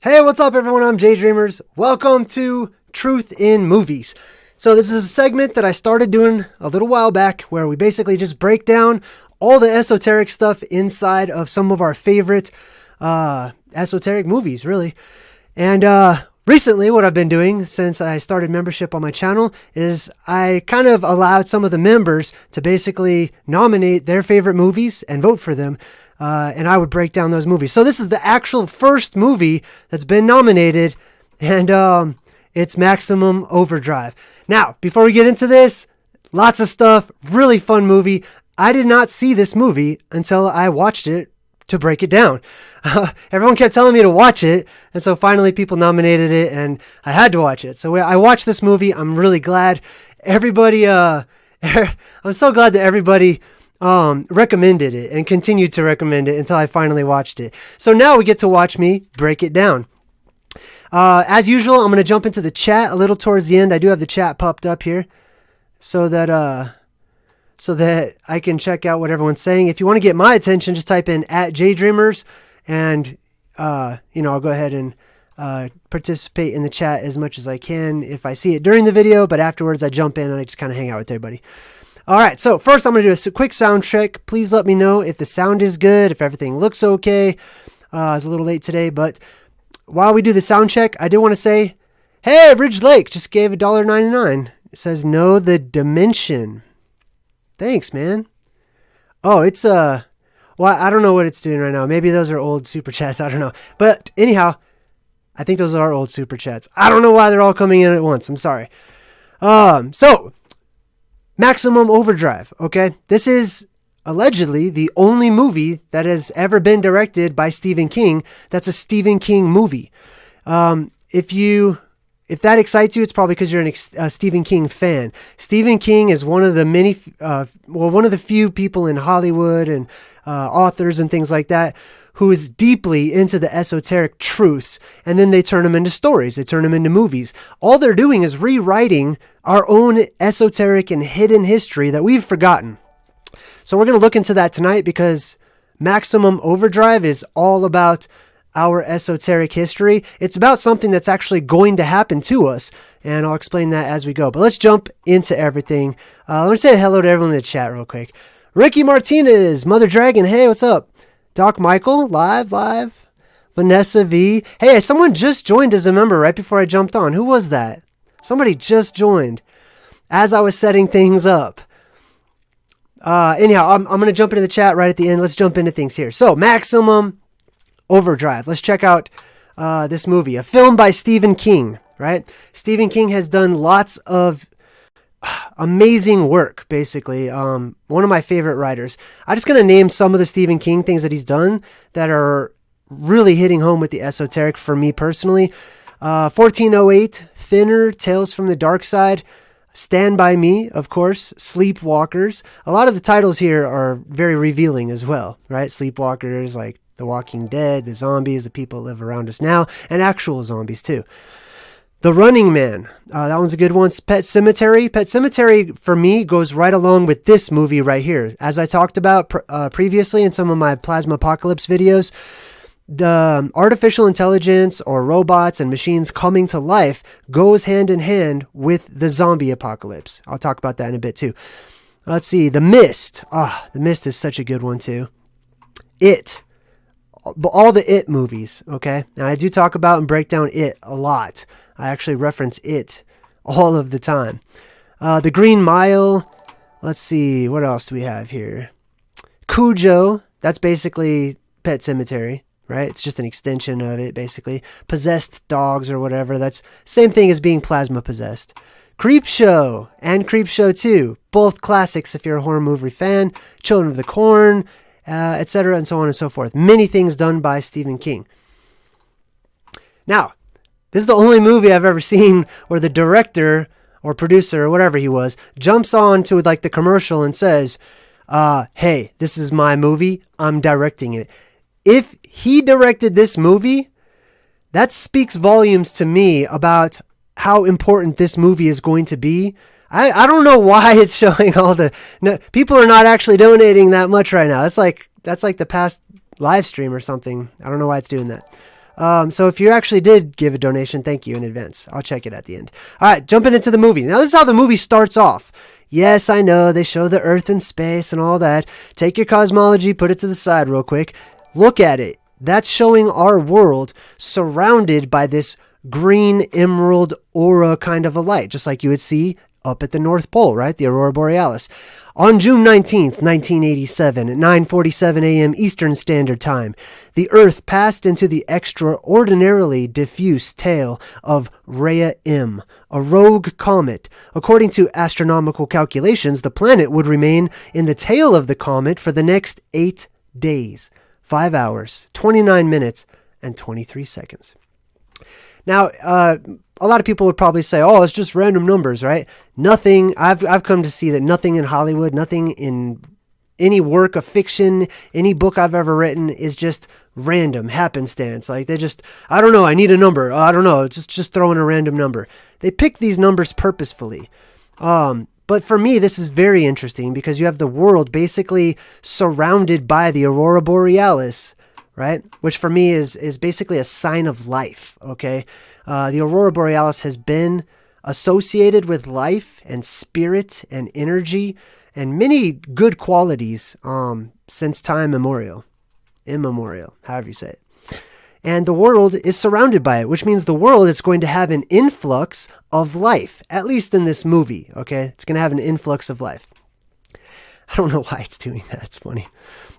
Hey, what's up everyone? I'm JayDreamerZ. Welcome to Truth in Movies. So this is a segment that I started doing a little while back where we basically just break down all the esoteric stuff inside of some of our favorite esoteric movies, really. And recently what I've been doing since I started membership on my channel is I kind of allowed some of the members to basically nominate their favorite movies and vote for them. And I would break down those movies. So this is the actual first movie that's been nominated, and it's Maximum Overdrive. Now, before we get into this, lots of stuff, really fun movie. I did not see this movie until I watched it to break it down. Everyone kept telling me to watch it, and so finally people nominated it, and I had to watch it. So I watched this movie. I'm really glad everybody, I'm so glad that everybody recommended it and continued to recommend it until I finally watched it. So now we get to watch me break it down. As usual, I'm going to jump into the chat a little towards the end. I do have the chat popped up here so that I can check out what everyone's saying. If you want to get my attention, just type in @JayDreamerZ, and I'll go ahead and participate in the chat as much as I can if I see it during the video, but afterwards I jump in and I just kind of hang out with everybody. All right, so first I'm going to do a quick sound check. Please let me know if the sound is good, if everything looks okay. It's a little late today, but while we do the sound check, I do want to say, hey, Ridge Lake just gave $1.99. It says, know the dimension. Thanks, man. Oh, it's, well, I don't know what it's doing right now. Maybe those are old super chats. I don't know. But anyhow, I think those are old super chats. I don't know why they're all coming in at once. I'm sorry. So Maximum Overdrive, okay? This is allegedly the only movie that has ever been directed by Stephen King that's a Stephen King movie. If that excites you, it's probably because you're a Stephen King fan. Stephen King is one of the one of the few people in Hollywood and authors and things like that who is deeply into the esoteric truths, and then they turn them into stories. They turn them into movies. All they're doing is rewriting our own esoteric and hidden history that we've forgotten. So we're going to look into that tonight because Maximum Overdrive is all about our esoteric history. It's about something that's actually going to happen to us, and I'll explain that as we go. But let's jump into everything. Let me say hello to everyone in the chat real quick. Ricky Martinez, Mother Dragon, hey, what's up? Doc Michael, live. Vanessa V. Hey, someone just joined as a member right before I jumped on. Who was that? Somebody just joined as I was setting things up. Anyhow, I'm going to jump into the chat right at the end. Let's jump into things here. So, Maximum Overdrive. Let's check out this movie. A film by Stephen King, right? Stephen King has done lots of amazing work, basically. One of my favorite writers. I'm just going to name some of the Stephen King things that he's done that are really hitting home with the esoteric for me personally. 1408, Thinner, Tales from the Dark Side, Stand By Me, of course, Sleepwalkers. A lot of the titles here are very revealing as well, right? Sleepwalkers, like The Walking Dead, the zombies, the people that live around us now, and actual zombies too. The Running Man, that one's a good one. Pet Sematary. Pet Sematary, for me, goes right along with this movie right here. As I talked about previously in some of my Plasma Apocalypse videos, the artificial intelligence or robots and machines coming to life goes hand in hand with the zombie apocalypse. I'll talk about that in a bit too. Let's see. The Mist. The Mist is such a good one too. It. All the It movies, okay? And I do talk about and break down It a lot. I actually reference It all of the time. The Green Mile. Let's see. What else do we have here? Cujo. That's basically Pet Sematary, right? It's just an extension of it, basically. Possessed Dogs or whatever. That's same thing as being plasma possessed. Creepshow and Creepshow 2. Both classics if you're a horror movie fan. Children of the Corn, etc., and so on and so forth. Many things done by Stephen King. Now, this is the only movie I've ever seen where the director or producer or whatever he was jumps on to like the commercial and says, hey, this is my movie. I'm directing it. If he directed this movie, that speaks volumes to me about how important this movie is going to be. I don't know why it's showing all the... No, people are not actually donating that much right now. That's like the past live stream or something. I don't know why it's doing that. So if you actually did give a donation, thank you in advance. I'll check it at the end. All right, jumping into the movie. Now, this is how the movie starts off. Yes, I know, they show the Earth and space and all that. Take your cosmology, put it to the side real quick. Look at it. That's showing our world surrounded by this green emerald aura kind of a light, just like you would see up at the North Pole, right? The Aurora Borealis. On June 19th, 1987, at 9:47 a.m. Eastern Standard Time, the Earth passed into the extraordinarily diffuse tail of Rhea M, a rogue comet. According to astronomical calculations, the planet would remain in the tail of the comet for the next 8 days, 5 hours, 29 minutes, and 23 seconds. Now, a lot of people would probably say, oh, it's just random numbers, right? Nothing, I've come to see that nothing in Hollywood, nothing in any work of fiction, any book I've ever written is just random, happenstance. Like they just, I don't know, I need a number. I don't know, it's just throw in a random number. They pick these numbers purposefully. But for me, this is very interesting because you have the world basically surrounded by the Aurora Borealis, right? Which for me is basically a sign of life, okay? The Aurora Borealis has been associated with life and spirit and energy and many good qualities since time immemorial, however you say it. And the world is surrounded by it, which means the world is going to have an influx of life, at least in this movie, okay? It's going to have an influx of life. I don't know why it's doing that. It's funny.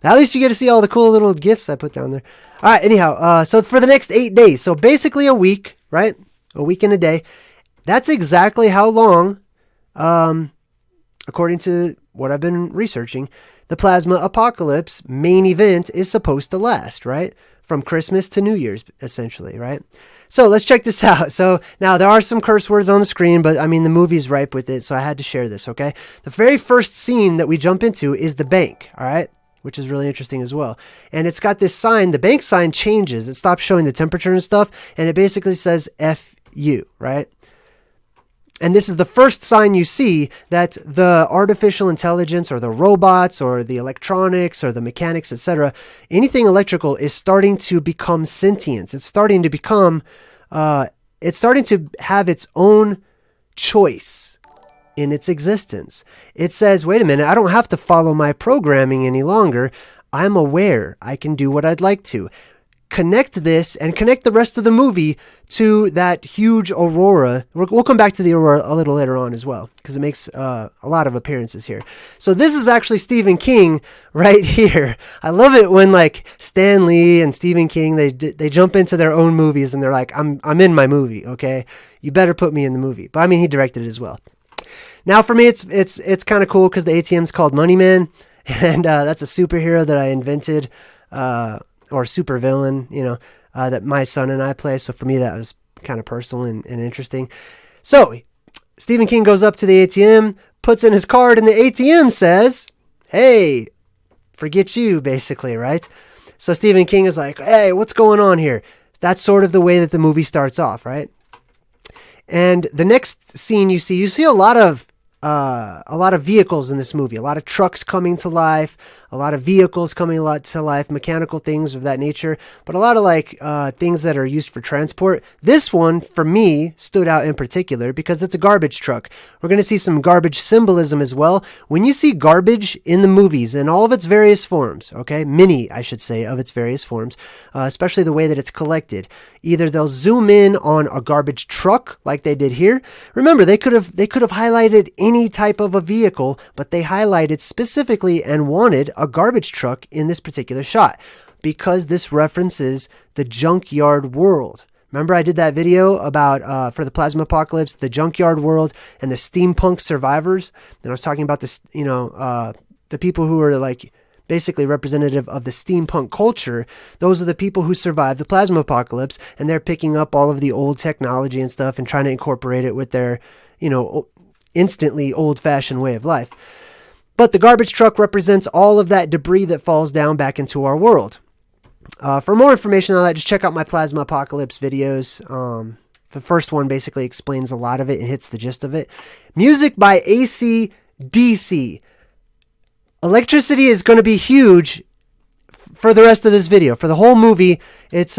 At least you get to see all the cool little gifts I put down there. All right, anyhow, so for the next 8 days, so basically a week, right? A week and a day. That's exactly how long, according to what I've been researching, the plasma apocalypse main event is supposed to last, right? From Christmas to New Year's, essentially, right? So let's check this out. So now there are some curse words on the screen, but I mean, the movie's ripe with it, so I had to share this, okay? The very first scene that we jump into is the bank, all right? Which is really interesting as well. And it's got this sign, the bank sign changes. It stops showing the temperature and stuff, and it basically says FU, right? And this is the first sign you see that the artificial intelligence or the robots or the electronics or the mechanics, etc., anything electrical is starting to become sentient. It's starting to become, it's starting to have its own choice in its existence. It says, wait a minute, I don't have to follow my programming any longer. I'm aware. I can do what I'd like to. Connect this and connect the rest of the movie to that huge aurora. We'll come back to the aurora a little later on as well, because it makes a lot of appearances here. So this is actually Stephen King right here. I love it when like Stan Lee and Stephen King, they jump into their own movies and they're like, I'm in my movie, okay? You better put me in the movie. But I mean, he directed it as well. Now for me, it's kind of cool because the ATM's called Money Man, and that's a superhero that I invented, or super villain, you know, that my son and I play. So for me, that was kind of personal and interesting. So Stephen King goes up to the ATM, puts in his card, and the ATM says, hey, forget you, basically, right? So Stephen King is like, hey, what's going on here? That's sort of the way that the movie starts off, right? And the next scene you see a lot of vehicles in this movie, a lot of trucks coming to life, a lot of vehicles coming to life, mechanical things of that nature, but a lot of like things that are used for transport. This one, for me, stood out in particular because it's a garbage truck. We're going to see some garbage symbolism as well. When you see garbage in the movies in all of its various forms, okay, many, I should say, of its various forms, especially the way that it's collected, either they'll zoom in on a garbage truck like they did here. Remember, they could have highlighted any type of a vehicle, but they highlighted specifically and wanted a garbage truck in this particular shot because this references the junkyard world. Remember I did that video about, for the plasma apocalypse, the junkyard world and the steampunk survivors? And I was talking about this, you know, the people who are like basically representative of the steampunk culture. Those are the people who survived the plasma apocalypse, and they're picking up all of the old technology and stuff and trying to incorporate it with their, you know, instantly old-fashioned way of life. But the garbage truck represents all of that debris that falls down back into our world. For more information on that, just check out my Plasma Apocalypse videos. The first one basically explains a lot of it and hits the gist of it. Music by AC/DC. Electricity is going to be huge for the rest of this video. For the whole movie, it's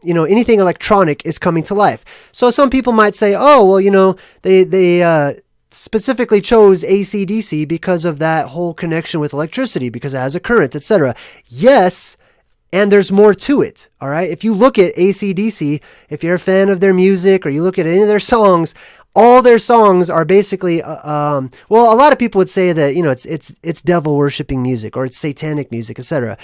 anything electronic is coming to life. So some people might say, oh, well, they specifically chose AC/DC because of that whole connection with electricity, because it has a current, etc. Yes, and there's more to it, all right? If you look at AC/DC, if you're a fan of their music or you look at any of their songs, all their songs are basically, well, a lot of people would say that, it's devil worshipping music or it's satanic music, etc.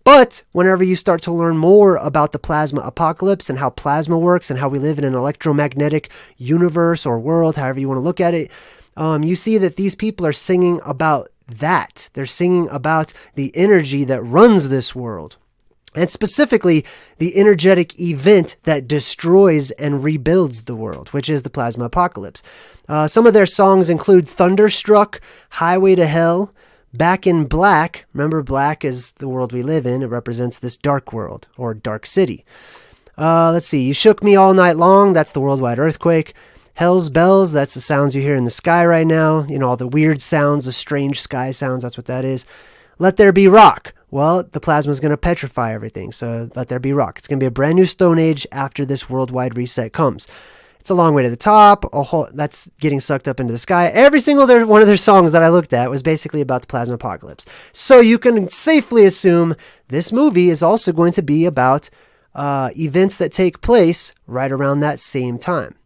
But whenever you start to learn more about the plasma apocalypse and how plasma works and how we live in an electromagnetic universe or world, however you want to look at it, you see that these people are singing about that. They're singing about the energy that runs this world. And specifically, the energetic event that destroys and rebuilds the world, which is the plasma apocalypse. Some of their songs include Thunderstruck, Highway to Hell, Back in Black. Remember, black is the world we live in. It represents this dark world or dark city. Let's see. You Shook Me All Night Long. That's the worldwide earthquake. Hell's Bells. That's the sounds you hear in the sky right now. All the weird sounds, the strange sky sounds. That's what that is. Let There Be Rock. Well, the plasma is going to petrify everything. So let there be rock. It's going to be a brand new Stone Age after this worldwide reset comes. It's a long way to the top. That's getting sucked up into the sky. Every single one of their songs that I looked at was basically about the plasma apocalypse. So you can safely assume this movie is also going to be about events that take place right around that same time.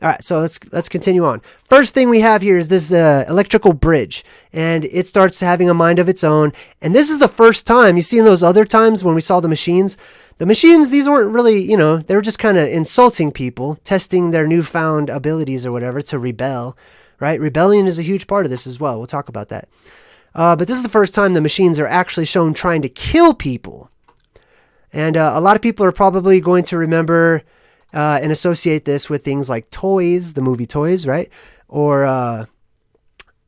All right, so let's continue on. First thing we have here is this electrical bridge, and it starts having a mind of its own. And this is the first time, you see in those other times when we saw the machines, these weren't really, they were just kind of insulting people, testing their newfound abilities or whatever to rebel, right? Rebellion is a huge part of this as well. We'll talk about that. But this is the first time the machines are actually shown trying to kill people. And a lot of people are probably going to remember and associate this with things like Toys, the movie Toys, right? Or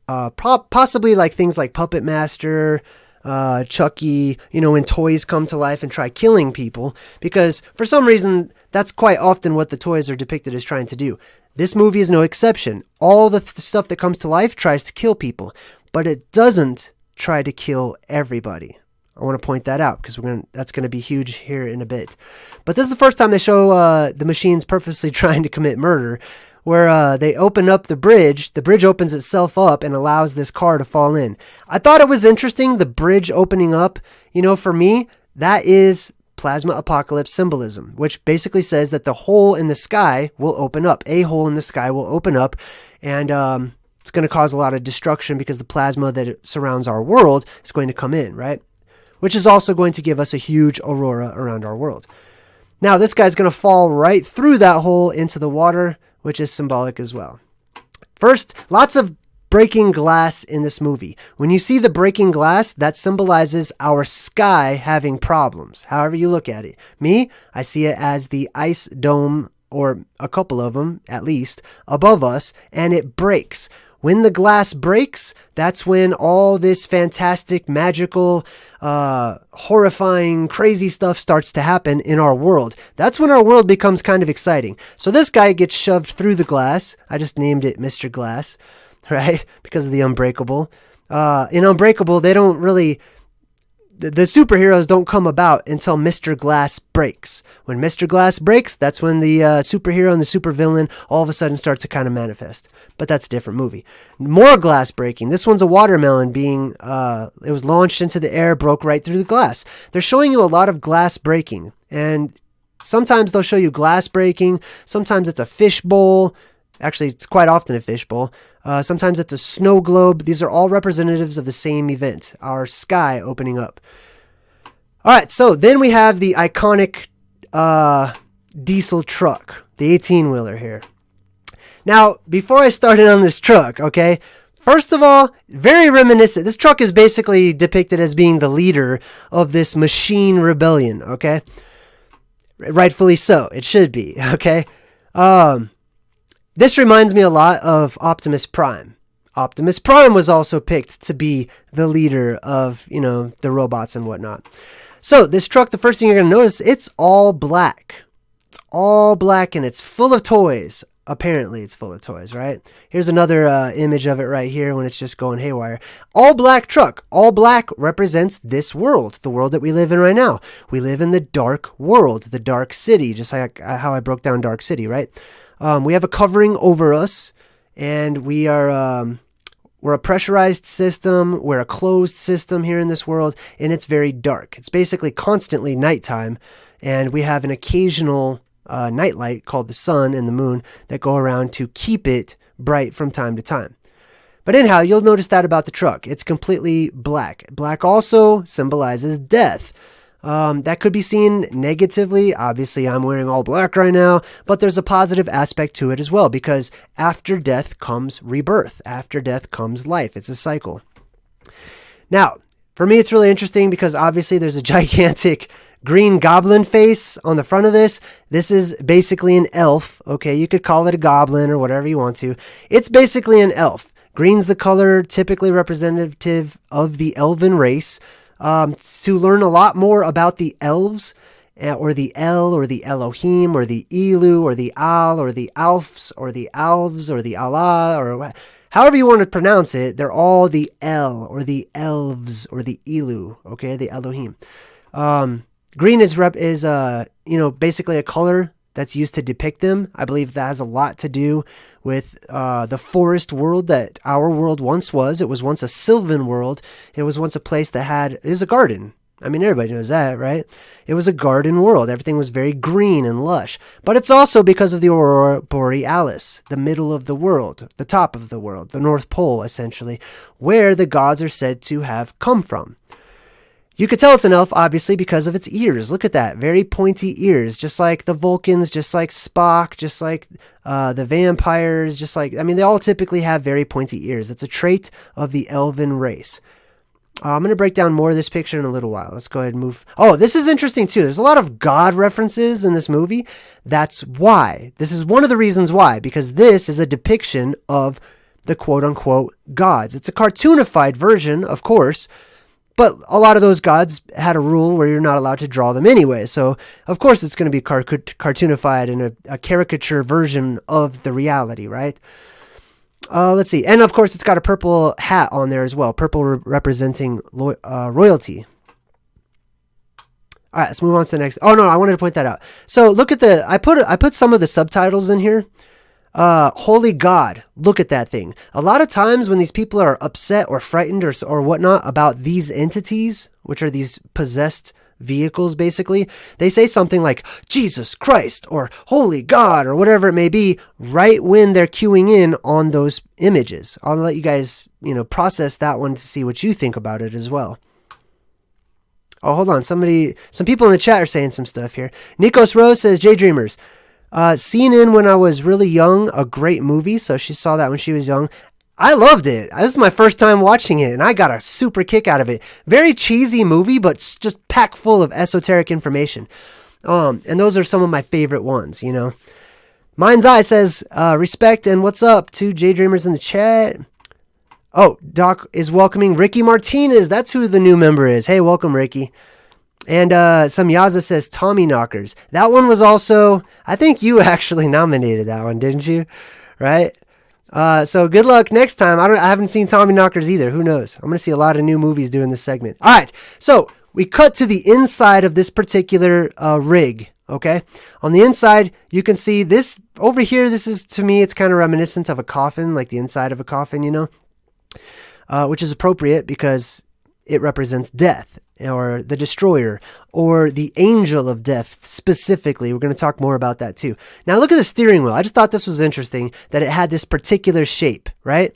possibly like things like Puppet Master, Chucky, when toys come to life and try killing people, because for some reason, that's quite often what the toys are depicted as trying to do. This movie is no exception. All the stuff that comes to life tries to kill people, but it doesn't try to kill everybody. I want to point that out because that's going to be huge here in a bit. But this is the first time they show the machines purposely trying to commit murder, where they open up the bridge. The bridge opens itself up and allows this car to fall in. I thought it was interesting, the bridge opening up. For me, that is plasma apocalypse symbolism, which basically says that the hole in the sky will open up. A hole in the sky will open up, and it's going to cause a lot of destruction because the plasma that surrounds our world is going to come in, right? Which is also going to give us a huge aurora around our world. Now, this guy's going to fall right through that hole into the water, which is symbolic as well. First, lots of breaking glass in this movie. When you see the breaking glass, that symbolizes our sky having problems, however you look at it. Me, I see it as the ice dome, or a couple of them at least, above us, and it breaks. When the glass breaks, that's when all this fantastic, magical, horrifying, crazy stuff starts to happen in our world. That's when our world becomes kind of exciting. So this guy gets shoved through the glass. I just named it Mr. Glass, right? Because of the Unbreakable. In Unbreakable, they don't really... The superheroes don't come about until Mr. Glass breaks. When Mr. Glass breaks, that's when the superhero and the supervillain all of a sudden start to kind of manifest. But that's a different movie. More glass breaking. This one's a watermelon being, it was launched into the air, broke right through the glass. They're showing you a lot of glass breaking. And sometimes they'll show you glass breaking. Sometimes it's a fishbowl. Actually, it's quite often a fishbowl. Sometimes it's a snow globe. These are all representatives of the same event, our sky opening up. All right, so then we have the iconic diesel truck, the 18-wheeler here. Now, before I started on this truck, okay, first of all, very reminiscent. This truck is basically depicted as being the leader of this machine rebellion, okay? Rightfully so. It should be, okay? This reminds me a lot of Optimus Prime. Optimus Prime was also picked to be the leader of, the robots and whatnot. So this truck, the first thing you're going to notice, it's all black. It's all black and it's full of toys. apparently it's full of toys, right? Here's another image of it right here when it's just going haywire. All black truck. All black represents this world, the world that we live in right now. We live in the dark world, the dark city, just like how I broke down Dark City, right? We have a covering over us, and we're a pressurized system. We're a closed system here in this world, and it's very dark. It's basically constantly nighttime, and we have an occasional nightlight called the sun and the moon that go around to keep it bright from time to time. But anyhow, you'll notice that about the truck. It's completely black. Black also symbolizes death. That could be seen negatively. Obviously, I'm wearing all black right now, but there's a positive aspect to it as well, because after death comes rebirth. After death comes life. It's a cycle. Now, for me, it's really interesting because obviously there's a gigantic green goblin face on the front of this. This is basically an elf. Okay, you could call it a goblin or whatever you want to. It's basically an elf. Green's the color typically representative of the elven race. To learn a lot more about the elves, or the El, or the Elohim, or the Elu, or the Al, or the Alfs, or the Alves, or the Allah, or however you want to pronounce it, they're all the El, or the Elves, or the Elu, okay, the Elohim. Green is basically a color that's used to depict them. I believe that has a lot to do with the forest world that our world once was. It was once a sylvan world. It was once a place that it was a garden. I mean, everybody knows that, right? It was a garden world. Everything was very green and lush. But it's also because of the Aurora Borealis, the middle of the world, the top of the world, the North Pole, essentially, where the gods are said to have come from. You could tell it's an elf, obviously, because of its ears. Look at that. Very pointy ears, just like the Vulcans, just like Spock, just like the vampires, they all typically have very pointy ears. It's a trait of the elven race. I'm going to break down more of this picture in a little while. Let's go ahead and move. Oh, this is interesting, too. There's a lot of God references in this movie. That's why. This is one of the reasons why, because this is a depiction of the quote-unquote gods. It's a cartoonified version, of course, but a lot of those gods had a rule where you're not allowed to draw them anyway. So, of course, it's going to be cartoonified in a caricature version of the reality, right? Let's see. And, of course, it's got a purple hat on there as well. Purple representing royalty. All right, let's move on to the next. Oh, no, I wanted to point that out. So, look at I put some of the subtitles in here. Holy God, look at that thing. A lot of times when these people are upset or frightened or whatnot about these entities, which are these possessed vehicles, basically, they say something like Jesus Christ or Holy God or whatever it may be right when they're cueing in on those images. I'll let you guys, process that one to see what you think about it as well. Oh, hold on. Some people in the chat are saying some stuff here. Nikos Rose says, JayDreamerZ. Seen in when I was really young, a great movie. So she saw that when she was young. I loved it. This is my first time watching it, and I got a super kick out of it. Very cheesy movie, but just packed full of esoteric information. And those are some of my favorite ones, Mind's Eye says, respect and what's up to JayDreamerZ in the chat. Oh, Doc is welcoming Ricky Martinez. That's who the new member is. Hey, welcome, Ricky. And some Yaza says Tommy Knockers. That one was also, I think you actually nominated that one, didn't you? Right? So good luck next time. I haven't seen Tommy Knockers either. Who knows? I'm going to see a lot of new movies doing this segment. All right. So we cut to the inside of this particular rig. Okay. On the inside, you can see this over here. This is, to me, it's kind of reminiscent of a coffin, like the inside of a coffin, which is appropriate because it represents death, or the destroyer, or the angel of death specifically. We're going to talk more about that too. Now look at the steering wheel. I just thought this was interesting that it had this particular shape, right?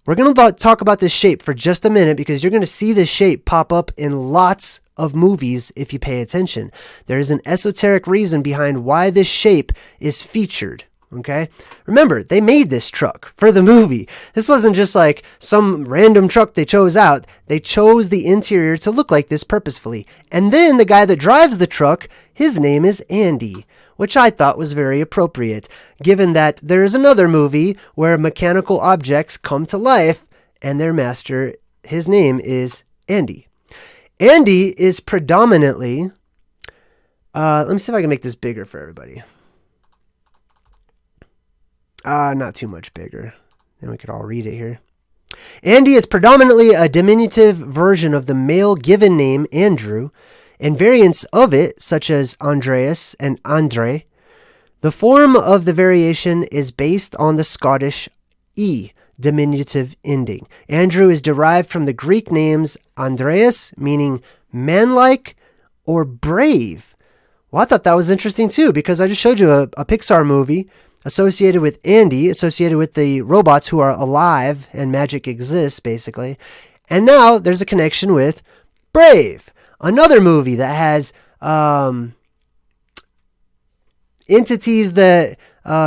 We're going to talk about this shape for just a minute because you're going to see this shape pop up in lots of movies if you pay attention. There is an esoteric reason behind why this shape is featured. Okay. Remember, they made this truck for the movie. This wasn't just like some random truck they chose out. They chose the interior to look like this purposefully. And then the guy that drives the truck, his name is Andy, which I thought was very appropriate, given that there is another movie where mechanical objects come to life and their master, his name is Andy. Andy is predominantly, let me see if I can make this bigger for everybody. Not too much bigger. Then we could all read it here. Andy is predominantly a diminutive version of the male given name Andrew, and variants of it, such as Andreas and Andre. The form of the variation is based on the Scottish E, diminutive ending. Andrew is derived from the Greek names Andreas, meaning manlike or brave. Well, I thought that was interesting too, because I just showed you a Pixar movie associated with Andy, associated with the robots who are alive and magic exists, basically. And now there's a connection with Brave, another movie that has entities that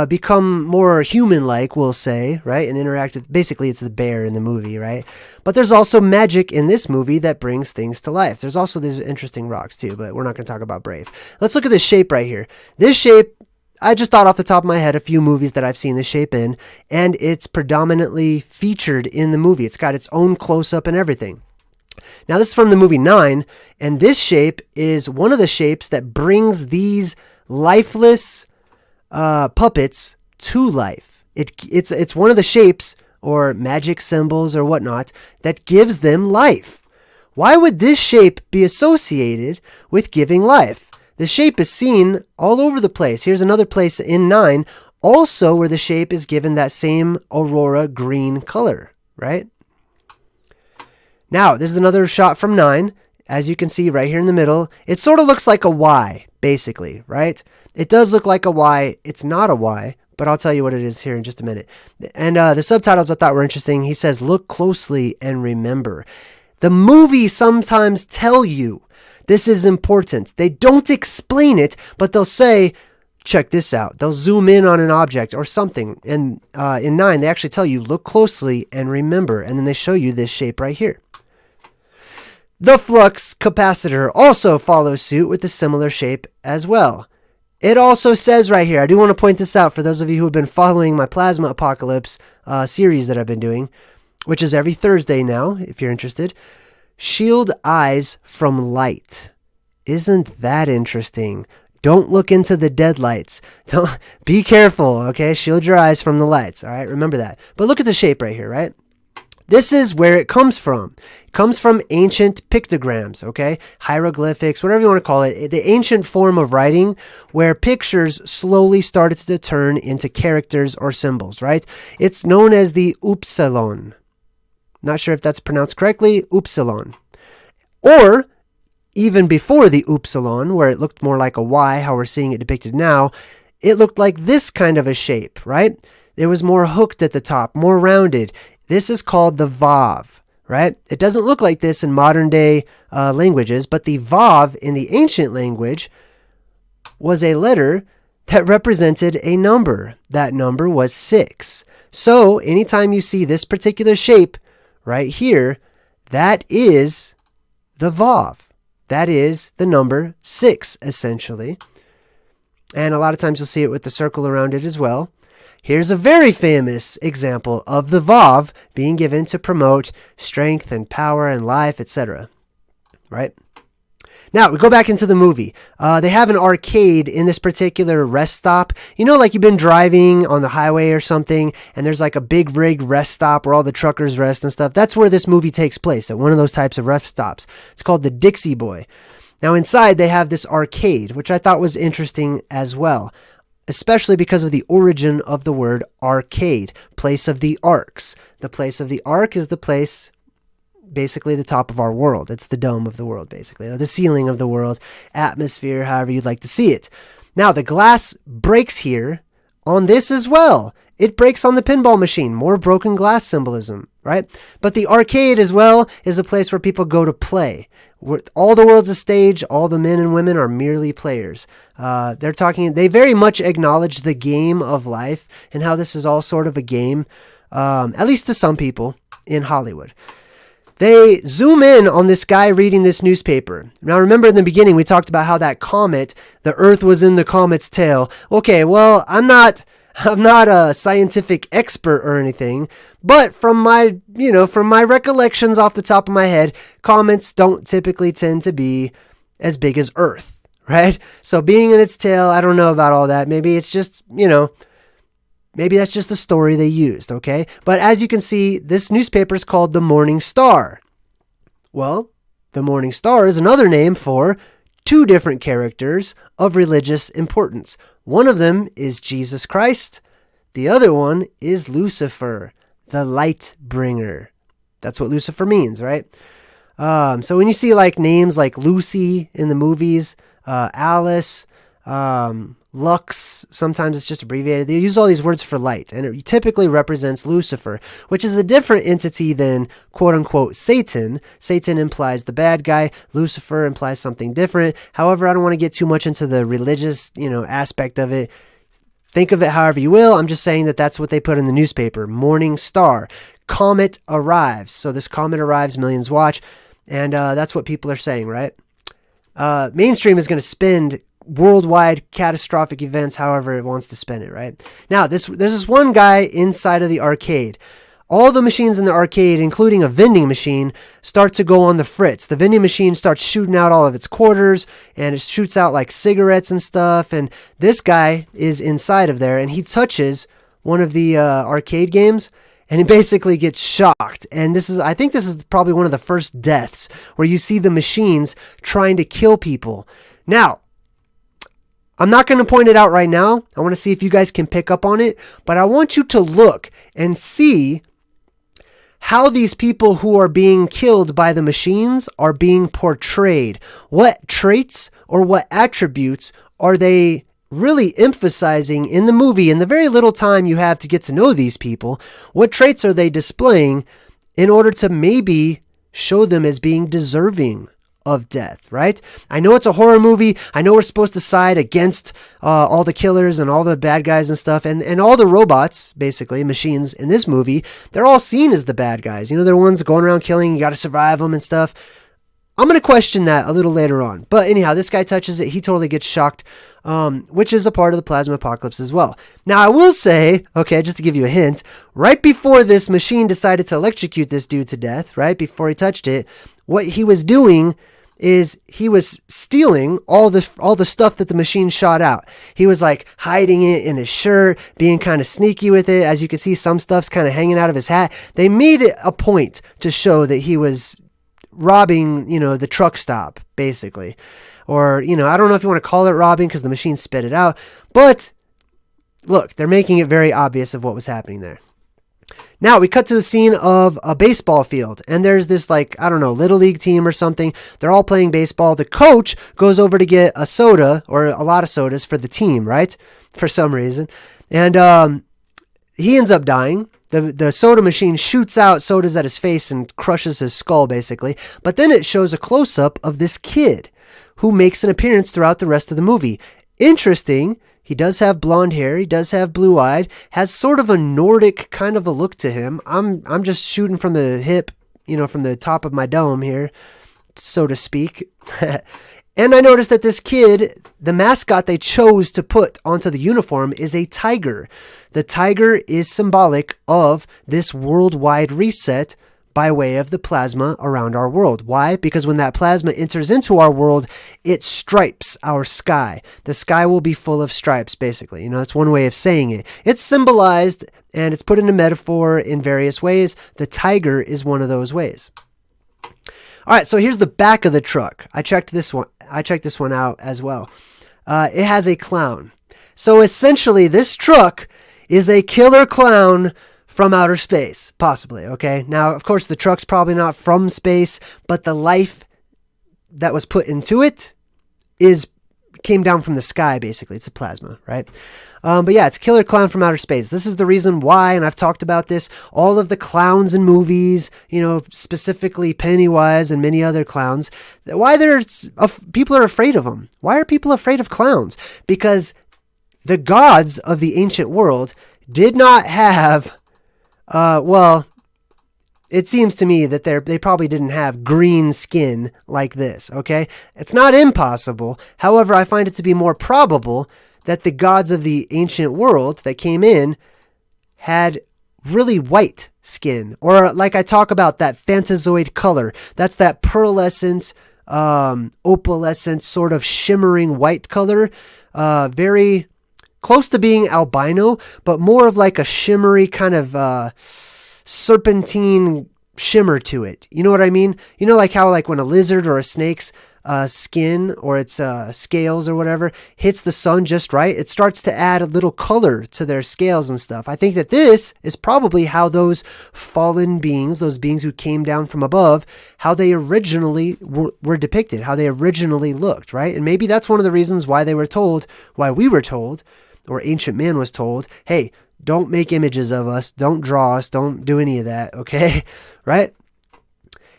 become more human-like, we'll say, right? And interact with, basically it's the bear in the movie, right? But there's also magic in this movie that brings things to life. There's also these interesting rocks too, but we're not going to talk about Brave. Let's look at this shape right here. This shape, I just thought off the top of my head a few movies that I've seen this shape in, and it's predominantly featured in the movie. It's got its own close-up and everything. Now this is from the movie 9, and this shape is one of the shapes that brings these lifeless puppets to life. It's one of the shapes or magic symbols or whatnot that gives them life. Why would this shape be associated with giving life? The shape is seen all over the place. Here's another place in 9, also where the shape is given that same aurora green color, right? Now, this is another shot from 9. As you can see right here in the middle, it sort of looks like a Y, basically, right? It does look like a Y. It's not a Y, but I'll tell you what it is here in just a minute. And the subtitles I thought were interesting. He says, look closely and remember. The movie sometimes tell you this is important. They don't explain it, but they'll say, check this out. They'll zoom in on an object or something. And in 9, they actually tell you, look closely and remember. And then they show you this shape right here. The flux capacitor also follows suit with a similar shape as well. It also says right here, I do want to point this out for those of you who have been following my Plasma Apocalypse series that I've been doing, which is every Thursday now, if you're interested. Shield eyes from light. Isn't that interesting? Don't look into the deadlights. Don't be careful, okay? Shield your eyes from the lights, all right? Remember that. But look at the shape right here, right? This is where it comes from. It comes from ancient pictograms, okay? Hieroglyphics, whatever you want to call it. The ancient form of writing where pictures slowly started to turn into characters or symbols, right? It's known as the upsilon. Not sure if that's pronounced correctly, upsilon. Or, even before the upsilon, where it looked more like a Y, how we're seeing it depicted now, it looked like this kind of a shape, right? It was more hooked at the top, more rounded. This is called the Vav, right? It doesn't look like this in modern day languages, but the Vav in the ancient language was a letter that represented a number. That number was 6. So anytime you see this particular shape right here, that is the Vav. That is the number 6, essentially. And a lot of times you'll see it with the circle around it as well. Here's a very famous example of the Vav being given to promote strength and power and life, etc. Right? Now, we go back into the movie. They have an arcade in this particular rest stop. You know, like you've been driving on the highway or something, and there's like a big rig rest stop where all the truckers rest and stuff. That's where this movie takes place, at one of those types of rest stops. It's called the Dixie Boy. Now, inside, they have this arcade, which I thought was interesting as well, especially because of the origin of the word arcade, place of the arcs. The place of the arc is the place, basically the top of our world. It's the dome of the world, basically, or the ceiling of the world, atmosphere, however you'd like to see it. Now, the glass breaks here on this as well. It breaks on the pinball machine. More broken glass symbolism, right? But the arcade as well is a place where people go to play. All the world's a stage. All the men and women are merely players. They very much acknowledge the game of life and how this is all sort of a game, at least to some people in Hollywood. They zoom in on this guy reading this newspaper. Now, remember in the beginning, we talked about how that comet, the Earth was in the comet's tail. Okay, well, I'm not a scientific expert or anything, but from my recollections off the top of my head, comets don't typically tend to be as big as Earth, right? So being in its tail, I don't know about all that. Maybe it's just, maybe that's just the story they used, okay? But as you can see, this newspaper is called the Morning Star. Well, the Morning Star is another name for two different characters of religious importance. One of them is Jesus Christ. The other one is Lucifer, the light bringer. That's what Lucifer means, right? So when you see like names like Lucy in the movies, Alice, Lux, sometimes it's just abbreviated. They use all these words for light, and it typically represents Lucifer, which is a different entity than quote-unquote Satan. Satan implies the bad guy. Lucifer implies something different. However, I don't want to get too much into the religious, aspect of it. Think of it however you will. I'm just saying that that's what they put in the newspaper. Morning Star. Comet arrives. So this comet arrives, millions watch, and that's what people are saying, right? Mainstream is going to spend worldwide catastrophic events however it wants to spend it, right? Now, there's this one guy inside of the arcade. All the machines in the arcade, including a vending machine, start to go on the fritz. The vending machine starts shooting out all of its quarters, and it shoots out like cigarettes and stuff, and this guy is inside of there, and he touches one of the arcade games, and he basically gets shocked. And I think this is probably one of the first deaths where you see the machines trying to kill people. Now, I'm not going to point it out right now. I want to see if you guys can pick up on it, but I want you to look and see how these people who are being killed by the machines are being portrayed. What traits or what attributes are they really emphasizing in the movie in the very little time you have to get to know these people? What traits are they displaying in order to maybe show them as being deserving of death, right? I know it's a horror movie. I know we're supposed to side against all the killers and all the bad guys and stuff. And all the robots, basically, machines in this movie, they're all seen as the bad guys. They're the ones going around killing. You got to survive them and stuff. I'm going to question that a little later on. But anyhow, this guy touches it. He totally gets shocked, which is a part of the plasma apocalypse as well. Now, I will say, okay, just to give you a hint, right before this machine decided to electrocute this dude to death, right before he touched it, what he was doing is he was stealing all the stuff that the machine shot out. He was like hiding it in his shirt, being kind of sneaky with it. As you can see, some stuff's kind of hanging out of his hat. They made it a point to show that he was robbing, the truck stop, basically. Or, I don't know if you want to call it robbing because the machine spit it out. But look, they're making it very obvious of what was happening there. Now we cut to the scene of a baseball field, and there's this little league team or something. They're all playing baseball. The coach goes over to get a soda or a lot of sodas for the team, right? For some reason. And he ends up dying. The soda machine shoots out sodas at his face and crushes his skull, basically. But then it shows a close-up of this kid who makes an appearance throughout the rest of the movie. Interesting. He does have blonde hair. He does have blue-eyed. Has sort of a Nordic kind of a look to him. I'm just shooting from the hip, from the top of my dome here, so to speak. And I noticed that this kid, the mascot they chose to put onto the uniform is a tiger. The tiger is symbolic of this worldwide reset by way of the plasma around our world. Why? Because when that plasma enters into our world, it stripes our sky. The sky will be full of stripes, basically. That's one way of saying it. It's symbolized and it's put into metaphor in various ways. The tiger is one of those ways. All right, so here's the back of the truck. I checked this one out as well. It has a clown. So essentially, this truck is a killer clown from outer space, possibly, okay? Now, of course, the truck's probably not from space, but the life that was put into it came down from the sky, basically. It's a plasma, right? But yeah, it's a killer clown from outer space. This is the reason why, and I've talked about this, all of the clowns in movies, specifically Pennywise and many other clowns, why people are afraid of them. Why are people afraid of clowns? Because the gods of the ancient world did not have, it seems to me that they probably didn't have green skin like this, okay? It's not impossible. However, I find it to be more probable that the gods of the ancient world that came in had really white skin. Or like I talk about that Fantazoid color. That's that pearlescent, opalescent, sort of shimmering white color. Very close to being albino, but more of like a shimmery kind of serpentine shimmer to it. You know what I mean? You know, like how like when a lizard or a snake's skin or its scales or whatever hits the sun just right, it starts to add a little color to their scales and stuff. I think that this is probably how those fallen beings, those beings who came down from above, how they originally were depicted, how they originally looked, right? And maybe that's one of the reasons why we were told, or ancient man was told, hey, don't make images of us, don't draw us, don't do any of that, okay? Right?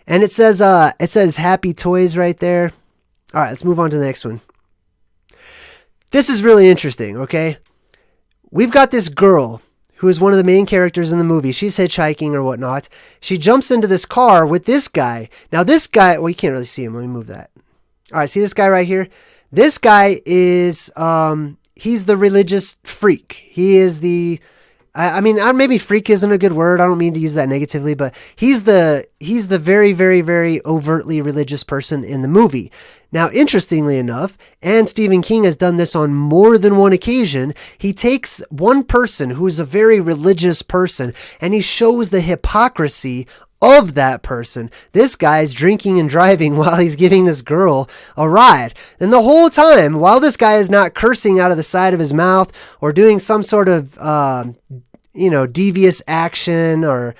And it says happy toys right there. All right, let's move on to the next one. This is really interesting, okay? We've got this girl who is one of the main characters in the movie. She's hitchhiking or whatnot. She jumps into this car with this guy. Now this guy, well, you can't really see him. Let me move that. All right, see this guy right here? This guy is, he's the religious freak. He is the... I mean, maybe freak isn't a good word. I don't mean to use that negatively, but he's the very, very, very overtly religious person in the movie. Now, interestingly enough, and Stephen King has done this on more than one occasion, he takes one person who's a very religious person and he shows the hypocrisy of that person. This guy's drinking and driving while he's giving this girl a ride. And the whole time, while this guy is not cursing out of the side of his mouth or doing some sort of, devious action or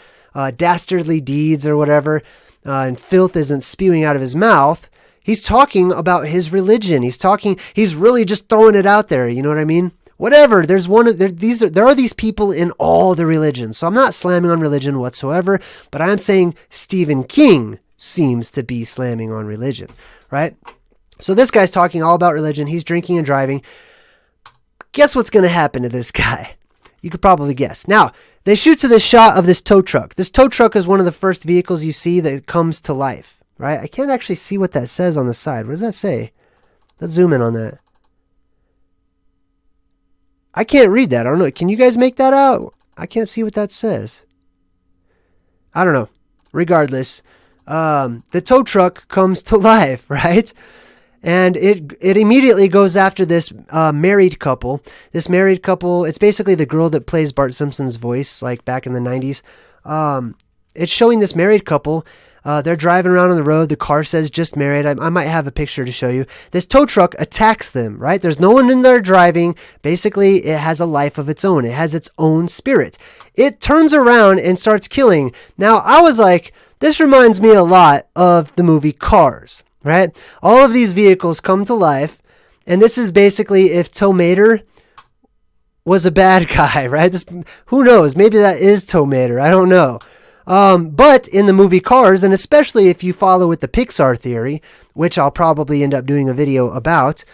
dastardly deeds or whatever, and filth isn't spewing out of his mouth, he's talking about his religion. He's really just throwing it out there. You know what I mean? Whatever. There are these people in all the religions. So I'm not slamming on religion whatsoever, but I'm saying Stephen King seems to be slamming on religion, right? So this guy's talking all about religion. He's drinking and driving. Guess what's going to happen to this guy? You could probably guess. Now, they shoot to this shot of this tow truck. This tow truck is one of the first vehicles you see that comes to life, right? I can't actually see what that says on the side. What does that say? Let's zoom in on that. I can't read that. I don't know. Can you guys make that out? I can't see what that says. I don't know. Regardless, the tow truck comes to life, right? And it immediately goes after this married couple. This married couple, it's basically the girl that plays Bart Simpson's voice, like back in the 90s. It's showing this married couple. They're driving around on the road. The car says just married. I might have a picture to show you. This tow truck attacks them, right? There's no one in there driving. Basically, it has a life of its own. It has its own spirit. It turns around and starts killing. Now, I was like, this reminds me a lot of the movie Cars, right? All of these vehicles come to life. And this is basically if Tow Mater was a bad guy, right? Who knows? Maybe that is Tow Mater. I don't know. But in the movie Cars, and especially if you follow with the Pixar theory, which I'll probably end up doing a video about,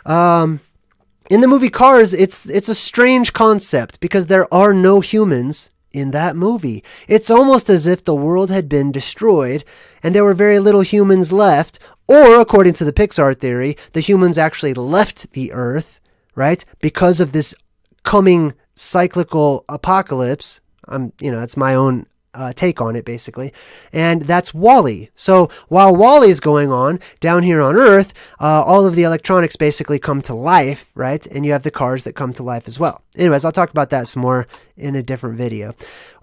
in the movie Cars, it's a strange concept because there are no humans in that movie. It's almost as if the world had been destroyed and there were very little humans left, or according to the Pixar theory, the humans actually left the Earth, right? Because of this coming cyclical apocalypse. It's my own take on it, basically. And that's WALL-E. So while WALL-E's going on down here on Earth, all of the electronics basically come to life, right? And you have the cars that come to life as well. Anyways, I'll talk about that some more in a different video.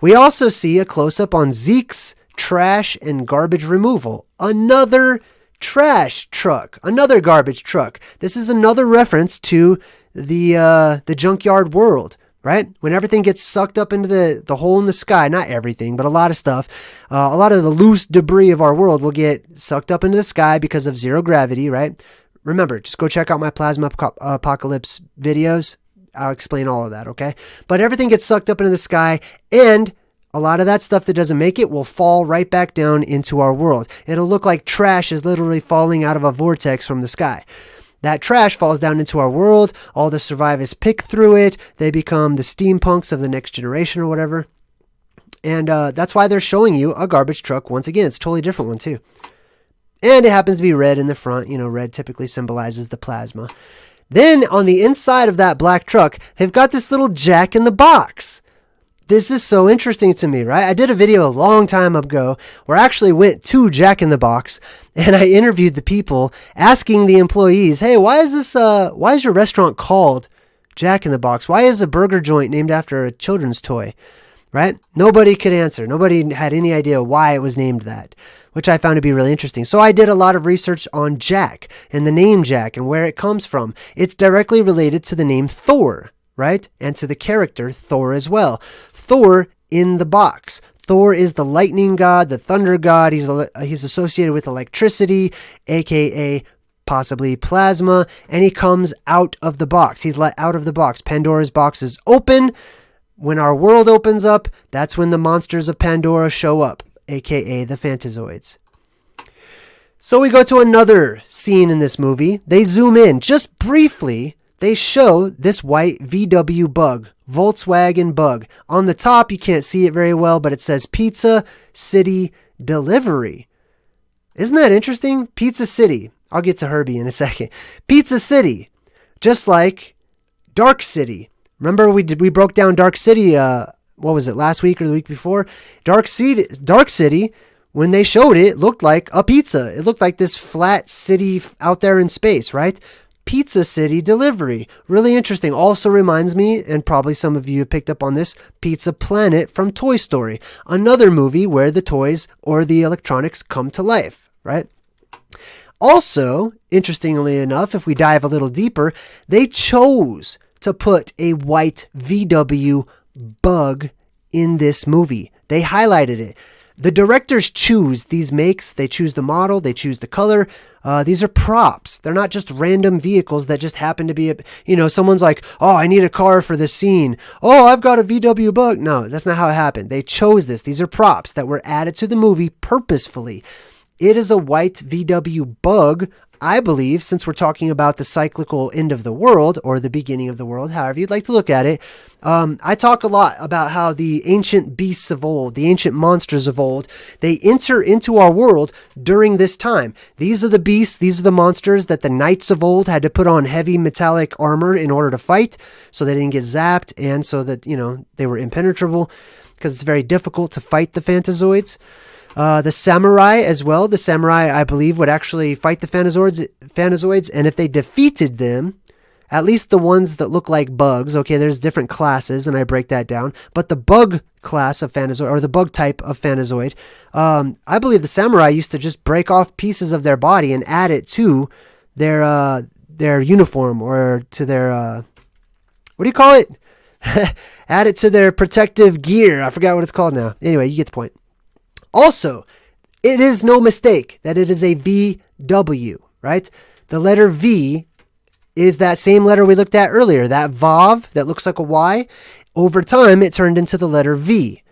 We also see a close-up on Zeke's trash and garbage removal. Another trash truck, another garbage truck. This is another reference to the junkyard world. Right? When everything gets sucked up into the hole in the sky, not everything, but a lot of stuff, a lot of the loose debris of our world will get sucked up into the sky because of zero gravity, right? Remember, just go check out my plasma apocalypse videos. I'll explain all of that, okay? But everything gets sucked up into the sky, and a lot of that stuff that doesn't make it will fall right back down into our world. It'll look like trash is literally falling out of a vortex from the sky. That trash falls down into our world. All the survivors pick through it. They become the steampunks of the next generation or whatever. And that's why they're showing you a garbage truck once again. It's a totally different one too. And it happens to be red in the front. Red typically symbolizes the plasma. Then on the inside of that black truck, they've got this little jack in the box. This is so interesting to me, right? I did a video a long time ago where I actually went to Jack in the Box and I interviewed the people asking the employees, hey, why is your restaurant called Jack in the Box. Why is a burger joint named after a children's toy? Right? Nobody could answer. Nobody had any idea why it was named that, which I found to be really interesting. So I did a lot of research on Jack and the name Jack and where it comes from. It's directly related to the name Thor, right? And to the character Thor as well. Thor in the box. Thor is the lightning god, the thunder god. He's associated with electricity, aka possibly plasma, and he comes out of the box. He's let out of the box. Pandora's box is open. When our world opens up, that's when the monsters of Pandora show up, aka the Fantazoids. So we go to another scene in this movie. They zoom in just briefly. They show this white VW bug, Volkswagen bug. On the top, you can't see it very well, but it says Pizza City Delivery. Isn't that interesting? Pizza City. I'll get to Herbie in a second. Pizza City, just like Dark City. Remember we broke down Dark City, what was it, last week or the week before? Dark City, when they showed it, looked like a pizza. It looked like this flat city out there in space, right? Pizza City Delivery. Really interesting. Also reminds me, and probably some of you have picked up on this, Pizza Planet from Toy Story. Another movie where the toys or the electronics come to life, right? Also, interestingly enough, if we dive a little deeper, they chose to put a white VW bug in this movie. They highlighted it. The directors choose these makes. They choose the model. They choose the color. These are props. They're not just random vehicles that just happen to be, someone's like, oh, I need a car for this scene. Oh, I've got a VW bug. No, that's not how it happened. They chose this. These are props that were added to the movie purposefully. It is a white VW bug, I believe, since we're talking about the cyclical end of the world or the beginning of the world, however you'd like to look at it. I talk a lot about how the ancient beasts of old, the ancient monsters of old, they enter into our world during this time. These are the beasts, these are the monsters that the knights of old had to put on heavy metallic armor in order to fight, so they didn't get zapped and so that, they were impenetrable, because it's very difficult to fight the Fantazoids. The samurai as well. The samurai, I believe, would actually fight the Fantazoids, and if they defeated them, at least the ones that look like bugs, okay, there's different classes, and I break that down, but the bug class of Fantazoid, or the bug type of Fantazoid, I believe the samurai used to just break off pieces of their body and add it to their uniform, or to their, what do you call it? Add it to their protective gear. I forgot what it's called now. Anyway, you get the point. Also, it is no mistake that it is a VW, right? The letter V is that same letter we looked at earlier, that Vav that looks like a Y. Over time, it turned into the letter V.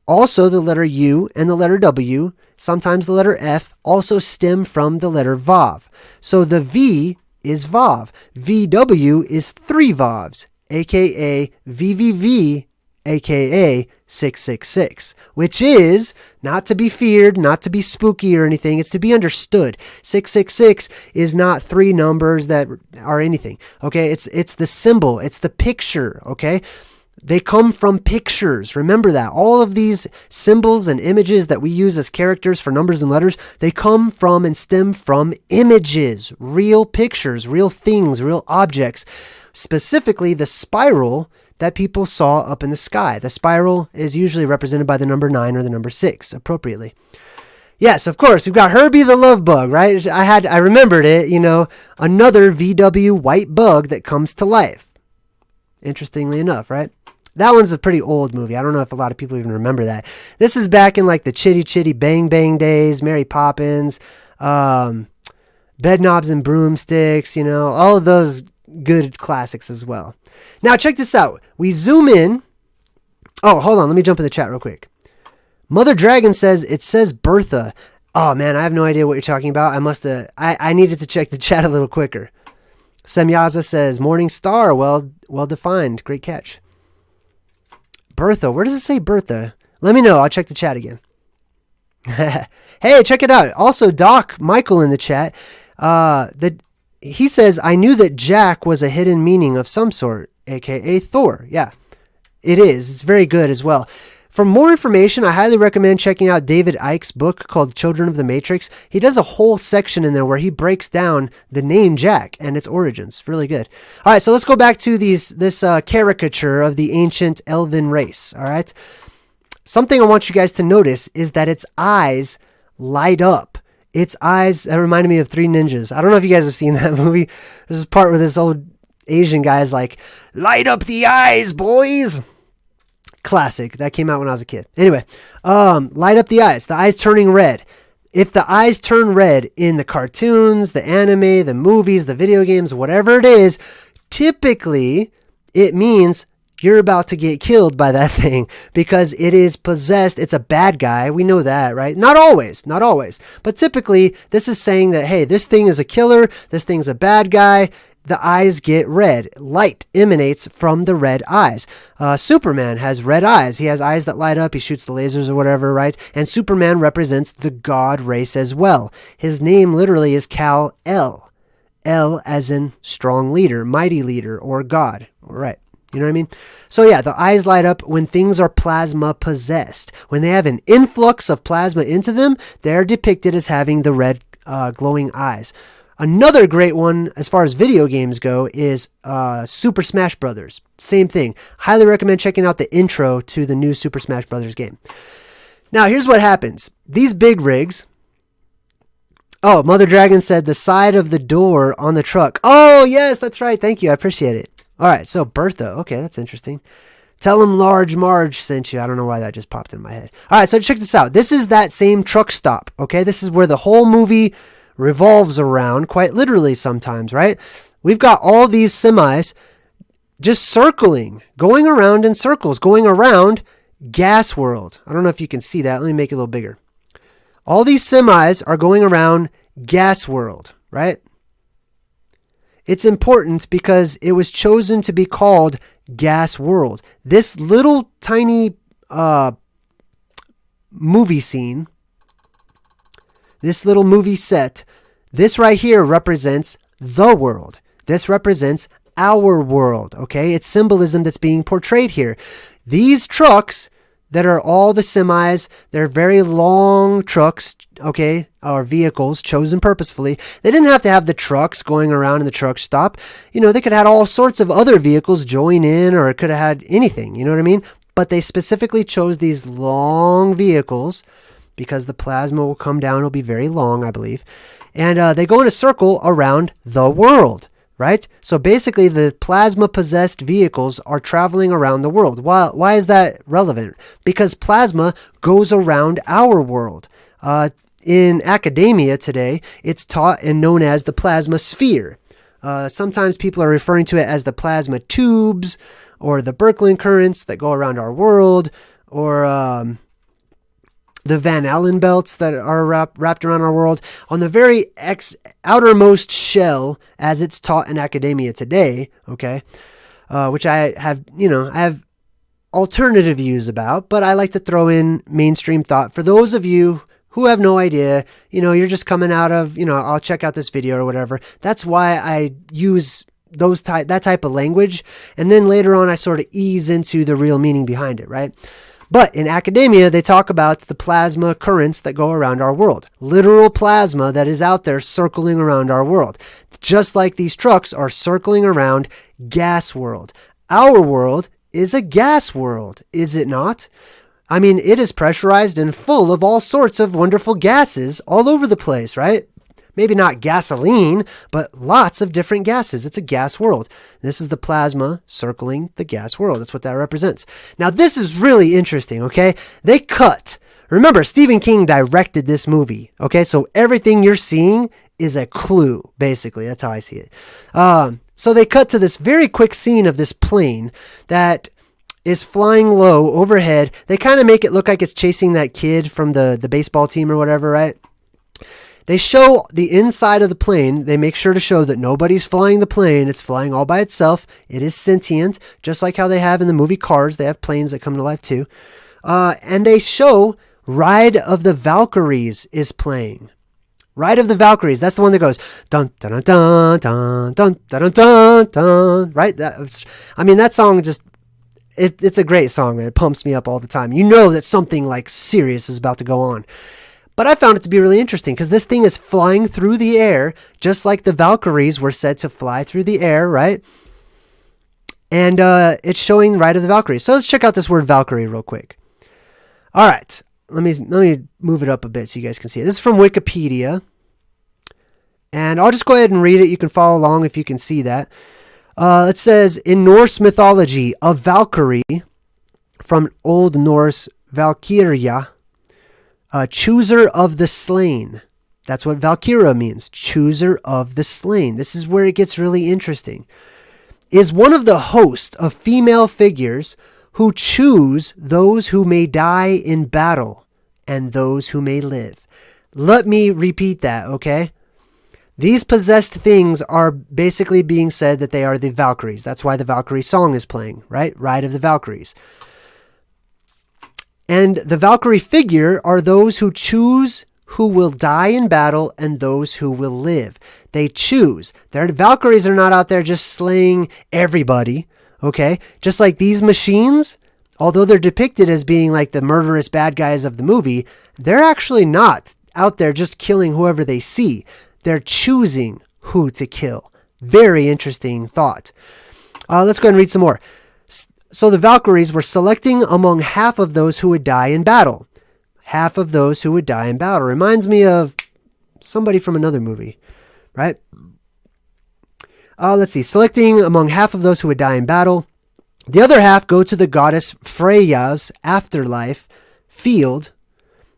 Also, the letter U and the letter W, sometimes the letter F, also stem from the letter Vav. So the V is Vav. VW is 3 Vavs, aka VVV, aka 666, which is not to be feared, not to be spooky or anything. It's to be understood. 666 is not 3 numbers that are anything. Okay, it's the symbol, it's the picture. Okay, they come from pictures. Remember that. All of these symbols and images that we use as characters for numbers and letters, they come from and stem from images, real pictures, real things, real objects. Specifically, the spiral that people saw up in the sky. The spiral is usually represented by the number 9 or the number 6, appropriately. Yes, of course, we've got Herbie the Love Bug, right? I remembered it, another VW white bug that comes to life. Interestingly enough, right? That one's a pretty old movie. I don't know if a lot of people even remember that. This is back in like the Chitty Chitty Bang Bang days, Mary Poppins, Bedknobs and Broomsticks, all of those good classics as well. Now, check this out. We zoom in. Oh, hold on. Let me jump in the chat real quick. Mother Dragon says, it says Bertha. Oh, man, I have no idea what you're talking about. I needed to check the chat a little quicker. Semyaza says, Morning Star. Well defined. Great catch. Bertha. Where does it say Bertha? Let me know. I'll check the chat again. Hey, check it out. Also, Doc Michael in the chat. He says, I knew that Jack was a hidden meaning of some sort, aka Thor. Yeah, it is. It's very good as well. For more information, I highly recommend checking out David Icke's book called Children of the Matrix. He does a whole section in there where he breaks down the name Jack and its origins. Really good. All right, so let's go back to this caricature of the ancient elven race. All right. Something I want you guys to notice is that its eyes light up. Its eyes, that reminded me of Three Ninjas. I don't know if you guys have seen that movie. There's a part where this old Asian guy is like, light up the eyes, boys. Classic. That came out when I was a kid. Anyway, light up the eyes turning red. If the eyes turn red in the cartoons, the anime, the movies, the video games, whatever it is, typically it means you're about to get killed by that thing because it is possessed. It's a bad guy. We know that, right? Not always. But typically, this is saying that, hey, this thing is a killer. This thing's a bad guy. The eyes get red. Light emanates from the red eyes. Superman has red eyes. He has eyes that light up. He shoots the lasers or whatever, right? And Superman represents the god race as well. His name literally is Kal-El. El as in strong leader, mighty leader, or god. All right. You know what I mean? So yeah, the eyes light up when things are plasma possessed. When they have an influx of plasma into them, they're depicted as having the red glowing eyes. Another great one as far as video games go is Super Smash Brothers. Same thing. Highly recommend checking out the intro to the new Super Smash Brothers game. Now here's what happens. These big rigs... Oh, Mother Dragon said the side of the door on the truck. Oh, yes, that's right. Thank you. I appreciate it. All right, so Bertha. Okay, that's interesting. Tell him Large Marge sent you. I don't know why that just popped in my head. All right, so check this out. This is that same truck stop, okay? This is where the whole movie revolves around, quite literally sometimes, right? We've got all these semis just circling, going around in circles, going around Gas World. I don't know if you can see that. Let me make it a little bigger. All these semis are going around Gas World, right? It's important because it was chosen to be called Gas World. This little tiny movie scene, this little movie set, this right here represents the world. This represents our world, okay? It's symbolism that's being portrayed here. These trucks that are all the semis, they're very long trucks, okay, or vehicles chosen purposefully. They didn't have to have the trucks going around in the truck stop. You know, they could have had all sorts of other vehicles join in, or it could have had anything, you know what I mean? But they specifically chose these long vehicles because the plasma will come down. It'll be very long, I believe. And they go in a circle around the world. Right? So basically the plasma-possessed vehicles are traveling around the world. Why is that relevant? Because plasma goes around our world. In academia today, it's taught and known as the plasma sphere. Sometimes people are referring to it as the plasma tubes or the Birkeland currents that go around our world, or the Van Allen belts that are wrapped around our world. On the very outermost shell, as it's taught in academia today, okay, which I have alternative views about, but I like to throw in mainstream thought. For those of you who have no idea, you're just coming out of, I'll check out this video or whatever. That's why I use that type of language. And then later on, I sort of ease into the real meaning behind it, right? But in academia, they talk about the plasma currents that go around our world. Literal plasma that is out there circling around our world. Just like these trucks are circling around gas world. Our world is a gas world, is it not? I mean, it is pressurized and full of all sorts of wonderful gases all over the place, right? Maybe not gasoline, but lots of different gases. It's a gas world. This is the plasma circling the gas world. That's what that represents. Now, this is really interesting, okay? They cut. Remember, Stephen King directed this movie, okay? So everything you're seeing is a clue, basically. That's how I see it. So they cut to this very quick scene of this plane that is flying low overhead. They kind of make it look like it's chasing that kid from the baseball team or whatever, right? They show the inside of the plane. They make sure to show that nobody's flying the plane. It's flying all by itself. It is sentient, just like how they have in the movie Cars. They have planes that come to life too. And they show Ride of the Valkyries is playing. Ride of the Valkyries. That's the one that goes dun dun dun dun dun dun dun dun dun. Right? That song just it's a great song, man. It pumps me up all the time. You know that something like serious is about to go on. But I found it to be really interesting because this thing is flying through the air, just like the Valkyries were said to fly through the air, right? And it's showing Ride of the Valkyries. So let's check out this word Valkyrie real quick. All right, let me move it up a bit so you guys can see it. This is from Wikipedia. And I'll just go ahead and read it. You can follow along if you can see that. It says, in Norse mythology, a Valkyrie, from Old Norse Valkyria, chooser of the slain. That's what Valkyria means, chooser of the slain. This is where it gets really interesting. Is one of the host of female figures who choose those who may die in battle and those who may live. Let me repeat that, okay? These possessed things are basically being said that they are the Valkyries. That's why the Valkyrie song is playing, right? Ride of the Valkyries. And the Valkyrie figure are those who choose who will die in battle and those who will live. They choose. The Valkyries are not out there just slaying everybody, okay? Just like these machines, although they're depicted as being like the murderous bad guys of the movie, they're actually not out there just killing whoever they see. They're choosing who to kill. Very interesting thought. Let's go ahead and read some more. So the Valkyries were selecting among half of those who would die in battle. Half of those who would die in battle. Reminds me of somebody from another movie, right? Let's see. Selecting among half of those who would die in battle. The other half go to the goddess Freya's afterlife field.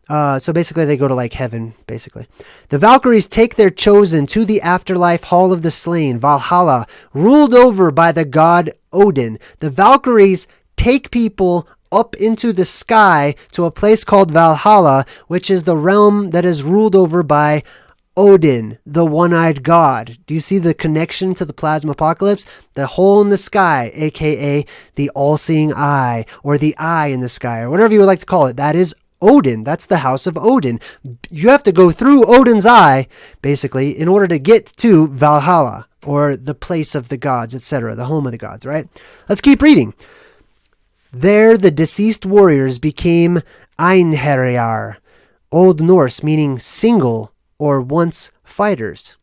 So basically they go to like heaven, basically. The Valkyries take their chosen to the afterlife hall of the slain, Valhalla, ruled over by the god Odin. The Valkyries take people up into the sky to a place called Valhalla, which is the realm that is ruled over by Odin, the one-eyed god. Do you see the connection to the plasma apocalypse? The hole in the sky, aka the all-seeing eye, or the eye in the sky, or whatever you would like to call it. That is Odin. That's the house of Odin. You have to go through Odin's eye, basically, in order to get to Valhalla, or the place of the gods, etc., the home of the gods, right? Let's keep reading. There, the deceased warriors became Einherjar, Old Norse meaning single or once fighters.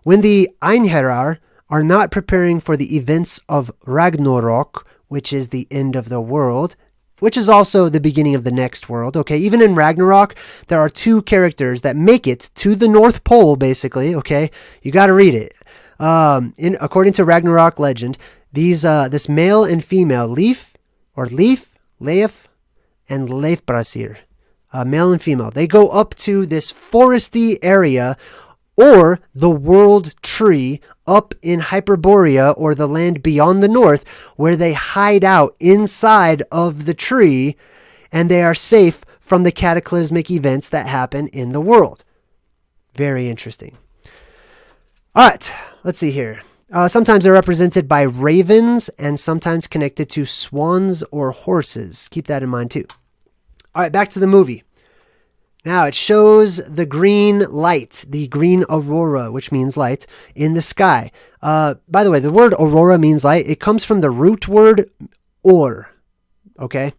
When the Einherjar are not preparing for the events of Ragnarok, which is the end of the world, which is also the beginning of the next world, okay? Even in Ragnarok, there are two characters that make it to the North Pole, basically, okay? You got to read it. According to Ragnarok legend, this male and female, Leif, and Leifbrasir, male and female, they go up to this foresty area or the world tree up in Hyperborea, or the land beyond the north, where they hide out inside of the tree and they are safe from the cataclysmic events that happen in the world. Very interesting. All right, let's see here. Sometimes they're represented by ravens and sometimes connected to swans or horses. Keep that in mind too. All right, back to the movie. Now it shows the green light, the green aurora, which means light, in the sky. By the way, the word aurora means light. It comes from the root word or, okay?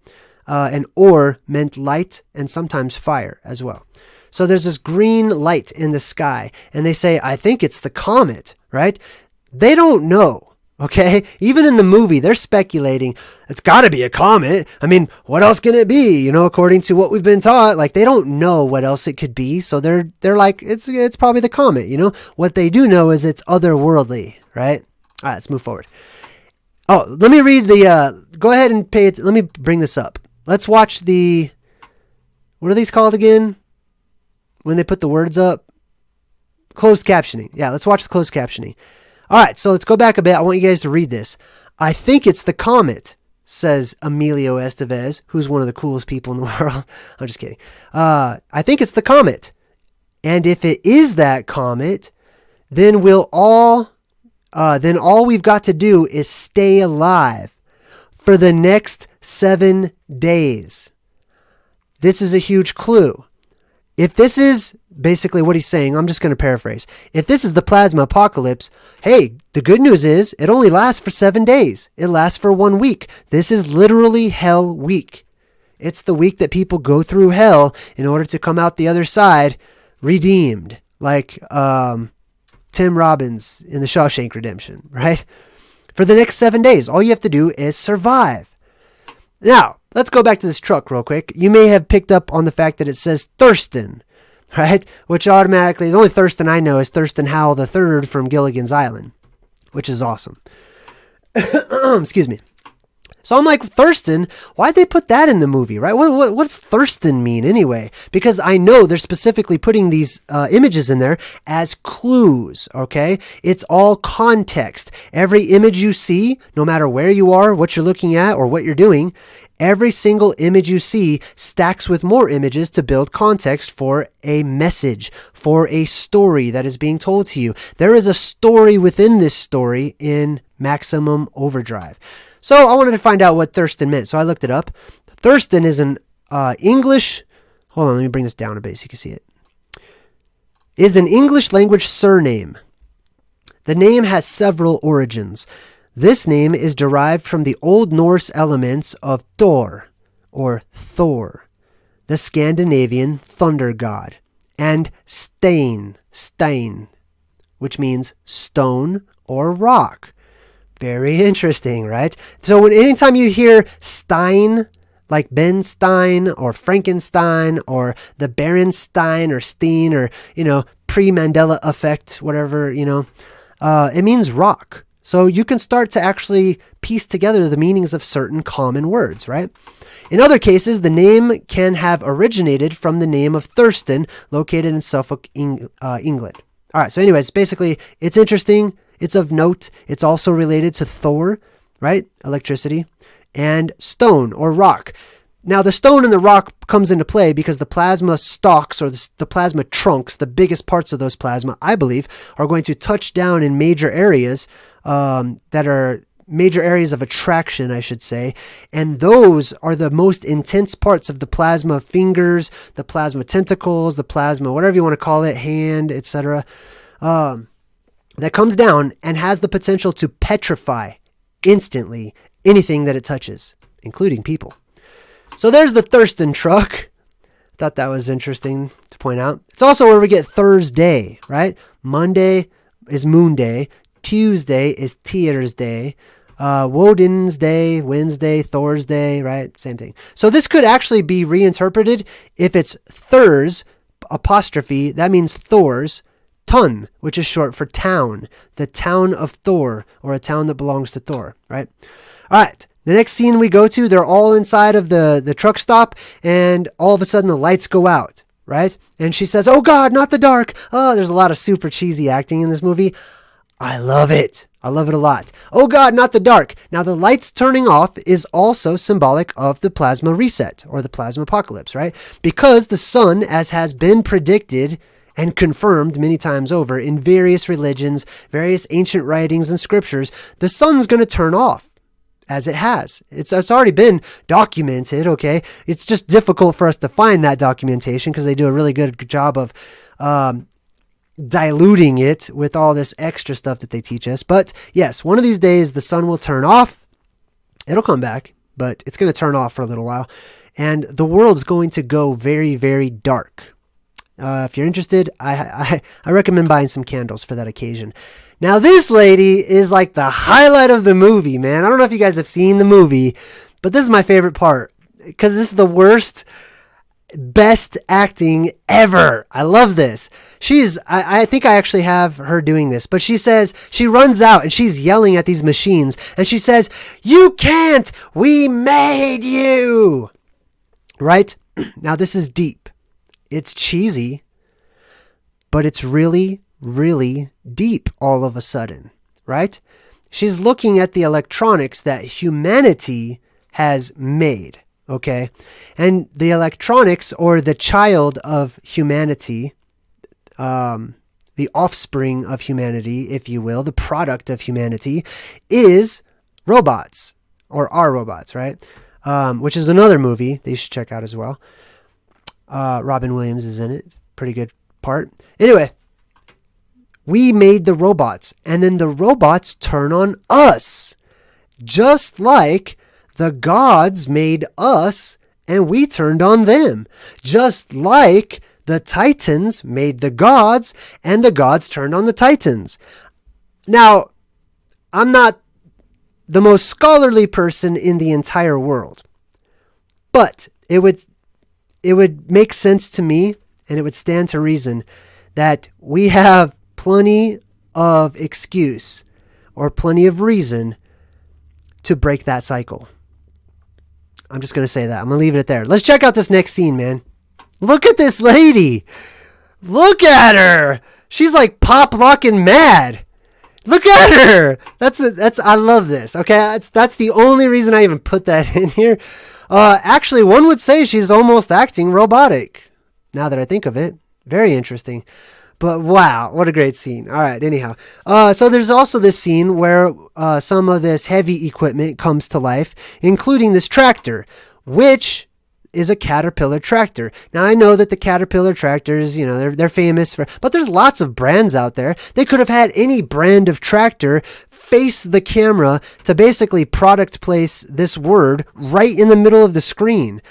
And or meant light and sometimes fire as well. So there's this green light in the sky, and they say, I think it's the comet, right? They don't know. Okay, even in the movie, they're speculating it's got to be a comet. I mean, what else can it be? You know, according to what we've been taught, like they don't know what else it could be. So they're like, it's probably the comet. You know, what they do know is it's otherworldly, right? All right, let's move forward. Oh, let me read go ahead and pay it. Let me bring this up. Let's watch what are these called again? When they put the words up? Closed captioning. Yeah, let's watch the closed captioning. All right, so let's go back a bit. I want you guys to read this. I think it's the comet, says Emilio Estevez, who's one of the coolest people in the world. I'm just kidding. I think it's the comet. And if it is that comet, then all we've got to do is stay alive for the next 7 days. This is a huge clue. If this is basically what he's saying. I'm just going to paraphrase. If this is the plasma apocalypse, hey, the good news is it only lasts for 7 days. It lasts for 1 week. This is literally hell week. It's the week that people go through hell in order to come out the other side redeemed, like Tim Robbins in the Shawshank Redemption, right? For the next 7 days, all you have to do is survive. Now, let's go back to this truck real quick. You may have picked up on the fact that it says Thurston, right? Which automatically, the only Thurston I know is Thurston Howell III from Gilligan's Island, which is awesome. Excuse me. So I'm like, Thurston, why'd they put that in the movie, right? What's Thurston mean anyway? Because I know they're specifically putting these images in there as clues, okay? It's all context. Every image you see, no matter where you are, what you're looking at, or what you're doing, every single image you see stacks with more images to build context for a message, for a story that is being told to you. There is a story within this story in Maximum Overdrive. So I wanted to find out what Thurston meant. So I looked it up. Thurston is an English... Hold on, let me bring this down a bit so you can see it. Is an English language surname. The name has several origins. This name is derived from the Old Norse elements of Thor, or Thor, the Scandinavian thunder god, and Stein, which means stone or rock. Very interesting, right? So anytime you hear Stein, like Ben Stein or Frankenstein or the Berenstein or Steen or, pre-Mandela effect, whatever, it means rock. So you can start to actually piece together the meanings of certain common words, right? In other cases, the name can have originated from the name of Thurston, located in Suffolk, England. All right, so anyways, basically, it's interesting. It's of note. It's also related to Thor, right? Electricity. And stone or rock. Now, the stone and the rock comes into play because the plasma stalks or the plasma trunks, the biggest parts of those plasma, I believe, are going to touch down in major areas that are major areas of attraction, I should say. And those are the most intense parts of the plasma fingers, the plasma tentacles, the plasma, whatever you want to call it, hand, etc. That comes down and has the potential to petrify instantly anything that it touches, including people. So there's the Thurston truck. Thought that was interesting to point out. It's also where we get Thursday, right? Monday is Moon Day. Tuesday is Tears Day. Woden's Day, Wednesday, Thor's Day, right? Same thing. So this could actually be reinterpreted if it's Thurs, apostrophe, that means Thor's, Tun, which is short for town, the town of Thor, or a town that belongs to Thor, right? All right, the next scene we go to, they're all inside of the truck stop, and all of a sudden the lights go out, right? And she says, "Oh God, not the dark." Oh, there's a lot of super cheesy acting in this movie. I love it. I love it a lot. "Oh God, not the dark." Now the lights turning off is also symbolic of the plasma reset, or the plasma apocalypse, right? Because the sun, as has been predicted and confirmed many times over in various religions, various ancient writings and scriptures, the sun's going to turn off, as it has. It's already been documented, okay? It's just difficult for us to find that documentation because they do a really good job of diluting it with all this extra stuff that they teach us. But yes, one of these days the sun will turn off. It'll come back, but it's going to turn off for a little while. And the world's going to go very, very dark. If you're interested, I recommend buying some candles for that occasion. Now, this lady is like the highlight of the movie, man. I don't know if you guys have seen the movie, but this is my favorite part because this is the worst, best acting ever. I love this. I think I actually have her doing this, but she says, she runs out and she's yelling at these machines and she says, "You can't, we made you." Right? Now, this is deep. It's cheesy, but it's really, really deep all of a sudden, right? She's looking at the electronics that humanity has made, okay? And the electronics, or the child of humanity, the offspring of humanity, if you will, the product of humanity, is robots, or are robots, right? Which is another movie that you should check out as well. Robin Williams is in it. It's a pretty good part. Anyway, we made the robots, and then the robots turn on us. Just like the gods made us, and we turned on them. Just like the Titans made the gods, and the gods turned on the Titans. Now, I'm not the most scholarly person in the entire world, but it would make sense to me, and it would stand to reason that we have plenty of excuse or plenty of reason to break that cycle. I'm just going to say that. I'm going to leave it there. Let's check out this next scene, man. Look at this lady. Look at her. She's like pop locking mad. Look at her. I love this. Okay. That's the only reason I even put that in here. Actually, one would say she's almost acting robotic. Now that I think of it. Very interesting. But wow, what a great scene. All right, anyhow. So there's also this scene where some of this heavy equipment comes to life, including this tractor, which is a Caterpillar tractor. Now, I know that the Caterpillar tractors, they're famous for, but there's lots of brands out there. They could have had any brand of tractor face the camera to basically product place this word right in the middle of the screen.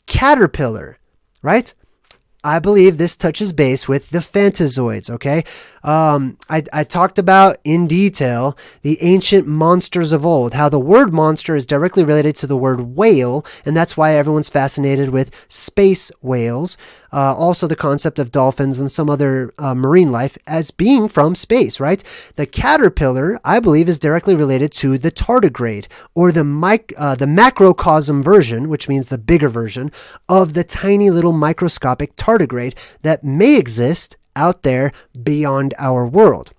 Caterpillar, right? I believe this touches base with the Fantazoids, okay? I talked about in detail the ancient monsters of old, how the word monster is directly related to the word whale, and that's why everyone's fascinated with space whales. Also the concept of dolphins and some other marine life as being from space, right? The caterpillar, I believe, is directly related to the tardigrade, or the macrocosm version, which means the bigger version, of the tiny little microscopic tardigrade that may exist out there beyond our world.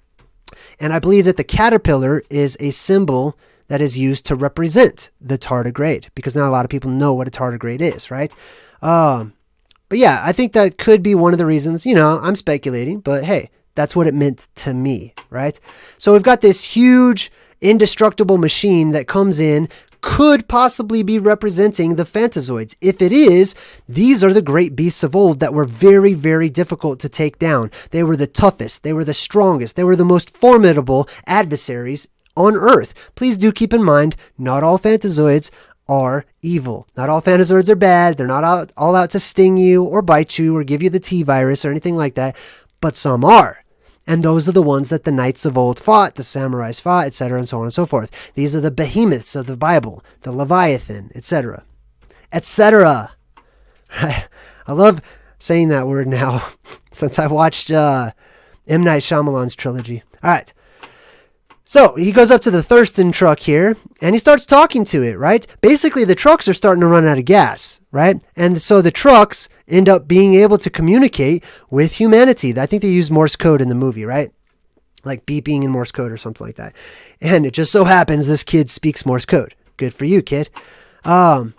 And I believe that the caterpillar is a symbol that is used to represent the tardigrade, because not a lot of people know what a tardigrade is, right? But yeah, I think that could be one of the reasons. I'm speculating, but hey, that's what it meant to me, right? So we've got this huge indestructible machine that comes in, could possibly be representing the Fantazoids. If it is, these are the great beasts of old that were very, very difficult to take down. They were the toughest, they were the strongest, they were the most formidable adversaries on Earth. Please do keep in mind, not all Fantazoids are evil. Not all Fantazoids are bad. They're not all out to sting you or bite you or give you the T-virus or anything like that, but some are. And those are the ones that the knights of old fought, the samurais fought, etc., and so on and so forth. These are the behemoths of the Bible, the Leviathan, etc. Etc. I love saying that word now since I watched M. Night Shyamalan's trilogy. All right. So he goes up to the Thurston truck here and he starts talking to it, right? Basically, the trucks are starting to run out of gas, right? And so the trucks end up being able to communicate with humanity. I think they use Morse code in the movie, right? Like beeping in Morse code or something like that. And it just so happens this kid speaks Morse code. Good for you, kid. But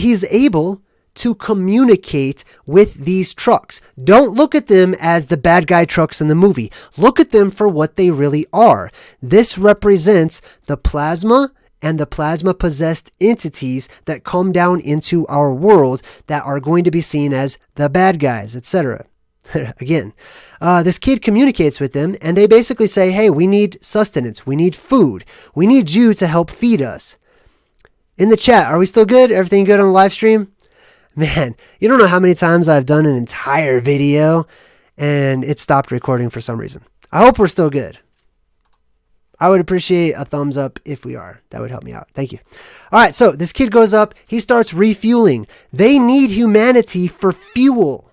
he's able to communicate with these trucks. Don't look at them as the bad guy trucks in the movie. Look at them for what they really are. This represents the plasma and the plasma-possessed entities that come down into our world that are going to be seen as the bad guys, etc. Again, this kid communicates with them and they basically say, hey, we need sustenance. We need food. We need you to help feed us. In the chat, are we still good? Everything good on the live stream? Man, you don't know how many times I've done an entire video and it stopped recording for some reason. I hope we're still good. I would appreciate a thumbs up if we are. That would help me out. Thank you. All right, so this kid goes up. He starts refueling. They need humanity for fuel.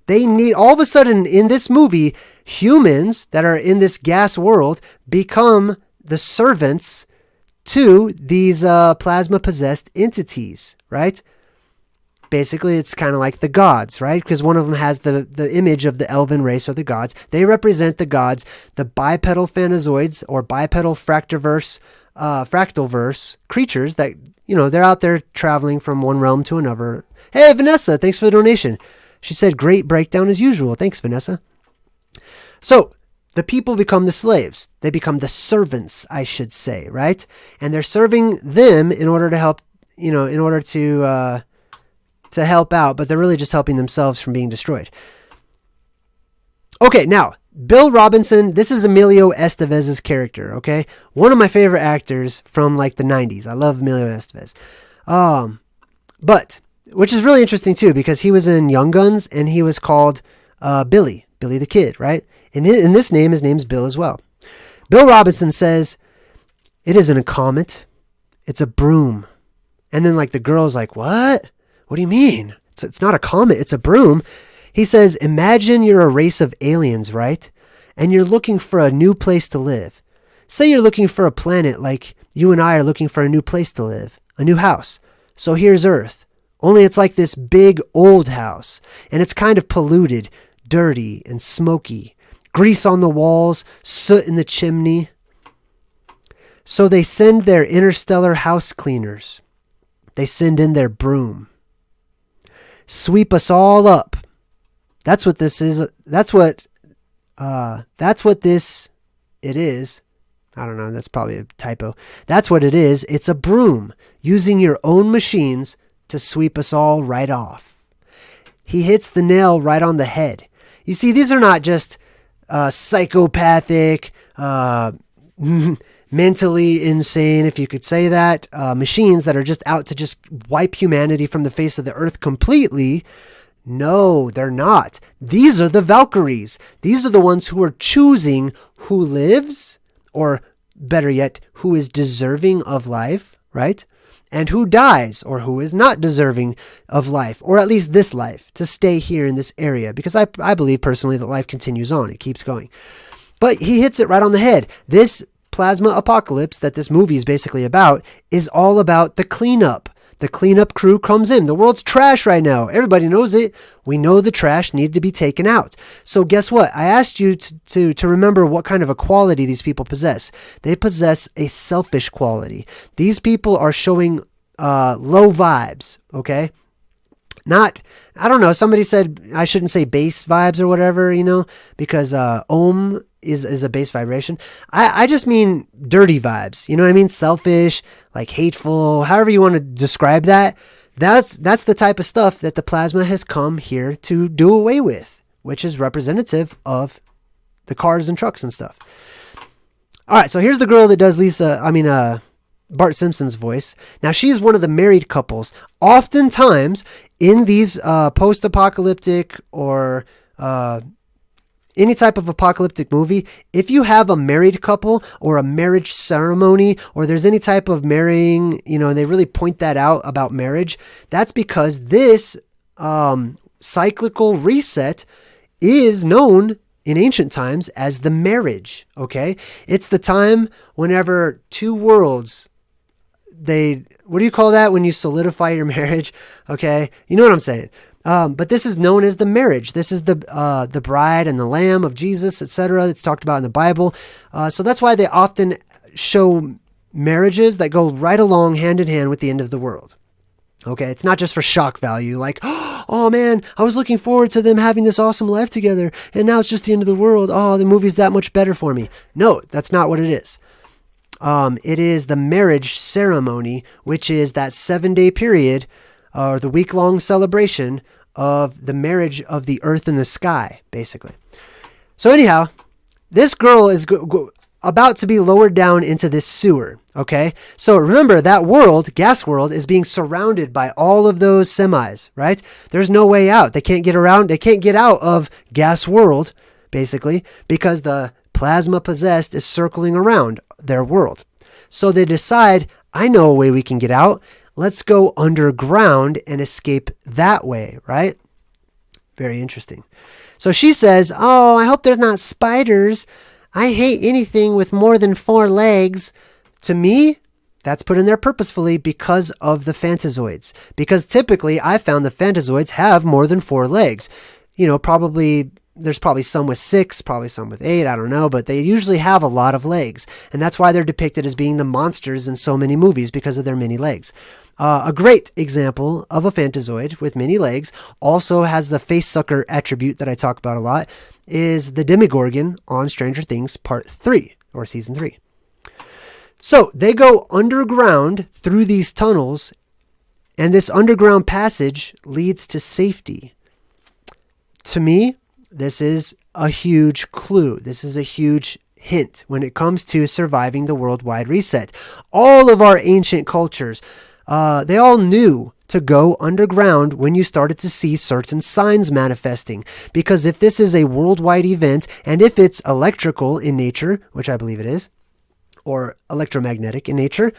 They need, all of a sudden in this movie, humans that are in this gas world become the servants to these plasma-possessed entities, right? Basically, it's kind of like the gods, right? Because one of them has the image of the elven race or the gods. They represent the gods, the bipedal Fantazoids or bipedal fractalverse creatures that, they're out there traveling from one realm to another. Hey, Vanessa, thanks for the donation. She said, great breakdown as usual. Thanks, Vanessa. So the people become the slaves. They become the servants, I should say, right? And they're serving them in order to help, in order to help out, but they're really just helping themselves from being destroyed. Okay, now, Bill Robinson, this is Emilio Estevez's character, okay? One of my favorite actors from like the 90s. I love Emilio Estevez. But, which is really interesting too, because he was in Young Guns and he was called Billy the Kid, right? And in this name, his name's Bill as well. Bill Robinson says, it isn't a comet, it's a broom. And then like the girl's like, what? What do you mean? It's not a comet, it's a broom. He says, imagine you're a race of aliens, right? And you're looking for a new place to live. Say you're looking for a planet like you and I are looking for a new place to live, a new house. So here's Earth. Only it's like this big old house. And it's kind of polluted, dirty and smoky. Grease on the walls, soot in the chimney. So they send their interstellar house cleaners. They send in their broom. Sweep us all up. That's what this is. That's what this it is. I don't know. That's probably a typo. That's what it is. It's a broom using your own machines to sweep us all right off. He hits the nail right on the head. You see, these are not just psychopathic, mentally insane, if you could say that, machines that are just out to just wipe humanity from the face of the earth completely. No, they're not. These are the Valkyries. These are the ones who are choosing who lives, or better yet, who is deserving of life, right? And who dies, or who is not deserving of life, or at least this life, to stay here in this area. Because I believe personally that life continues on. It keeps going. But he hits it right on the head. This plasma apocalypse that this movie is basically about is all about the cleanup. The cleanup crew comes in. The world's trash right now. Everybody knows it. We know the trash needs to be taken out. So guess what? I asked you to remember what kind of a quality these people possess. They possess a selfish quality. These people are showing low vibes, okay? Not, I don't know, somebody said I shouldn't say bass vibes or whatever, because ohm is a bass vibration. I just mean dirty vibes, you know what I mean? Selfish, like hateful, however you want to describe that. That's the type of stuff that the plasma has come here to do away with, which is representative of the cars and trucks and stuff. All right, so here's the girl that does Bart Simpson's voice. Now, she's one of the married couples. Oftentimes, in these post-apocalyptic or any type of apocalyptic movie, if you have a married couple or a marriage ceremony, or there's any type of marrying, they really point that out about marriage, that's because this cyclical reset is known in ancient times as the marriage, okay? It's the time whenever two worlds, what do you call that when you solidify your marriage? Okay, you know what I'm saying. But this is known as the marriage. This is the bride and the lamb of Jesus, etc. It's talked about in the Bible. So that's why they often show marriages that go right along hand in hand with the end of the world. Okay, it's not just for shock value, like, oh man, I was looking forward to them having this awesome life together, and now it's just the end of the world. Oh, the movie's that much better for me. No, that's not what it is. It is the marriage ceremony, which is that 7-day period, or the week-long celebration of the marriage of the earth and the sky, basically. So anyhow, this girl is about to be lowered down into this sewer, okay? So remember, that world, gas world, is being surrounded by all of those semis, right? There's no way out. They can't get around. They can't get out of gas world, basically, because the plasma possessed is circling around their world. So they decide, I know a way we can get out. Let's go underground and escape that way, right? Very interesting. So she says, oh, I hope there's not spiders. I hate anything with more than 4 legs. To me, that's put in there purposefully because of the Fantazoids. Because typically, I found the Fantazoids have more than 4 legs. There's probably some with 6, probably some with 8, I don't know, but they usually have a lot of legs. And that's why they're depicted as being the monsters in so many movies, because of their many legs. A great example of a Fantazoid with many legs also has the face sucker attribute that I talk about a lot, is the Demogorgon on Stranger Things Part 3, or Season 3. So they go underground through these tunnels, and this underground passage leads to safety. To me, this is a huge clue. This is a huge hint when it comes to surviving the worldwide reset. All of our ancient cultures, they all knew to go underground when you started to see certain signs manifesting. Because if this is a worldwide event, and if it's electrical in nature, which I believe it is, or electromagnetic in nature,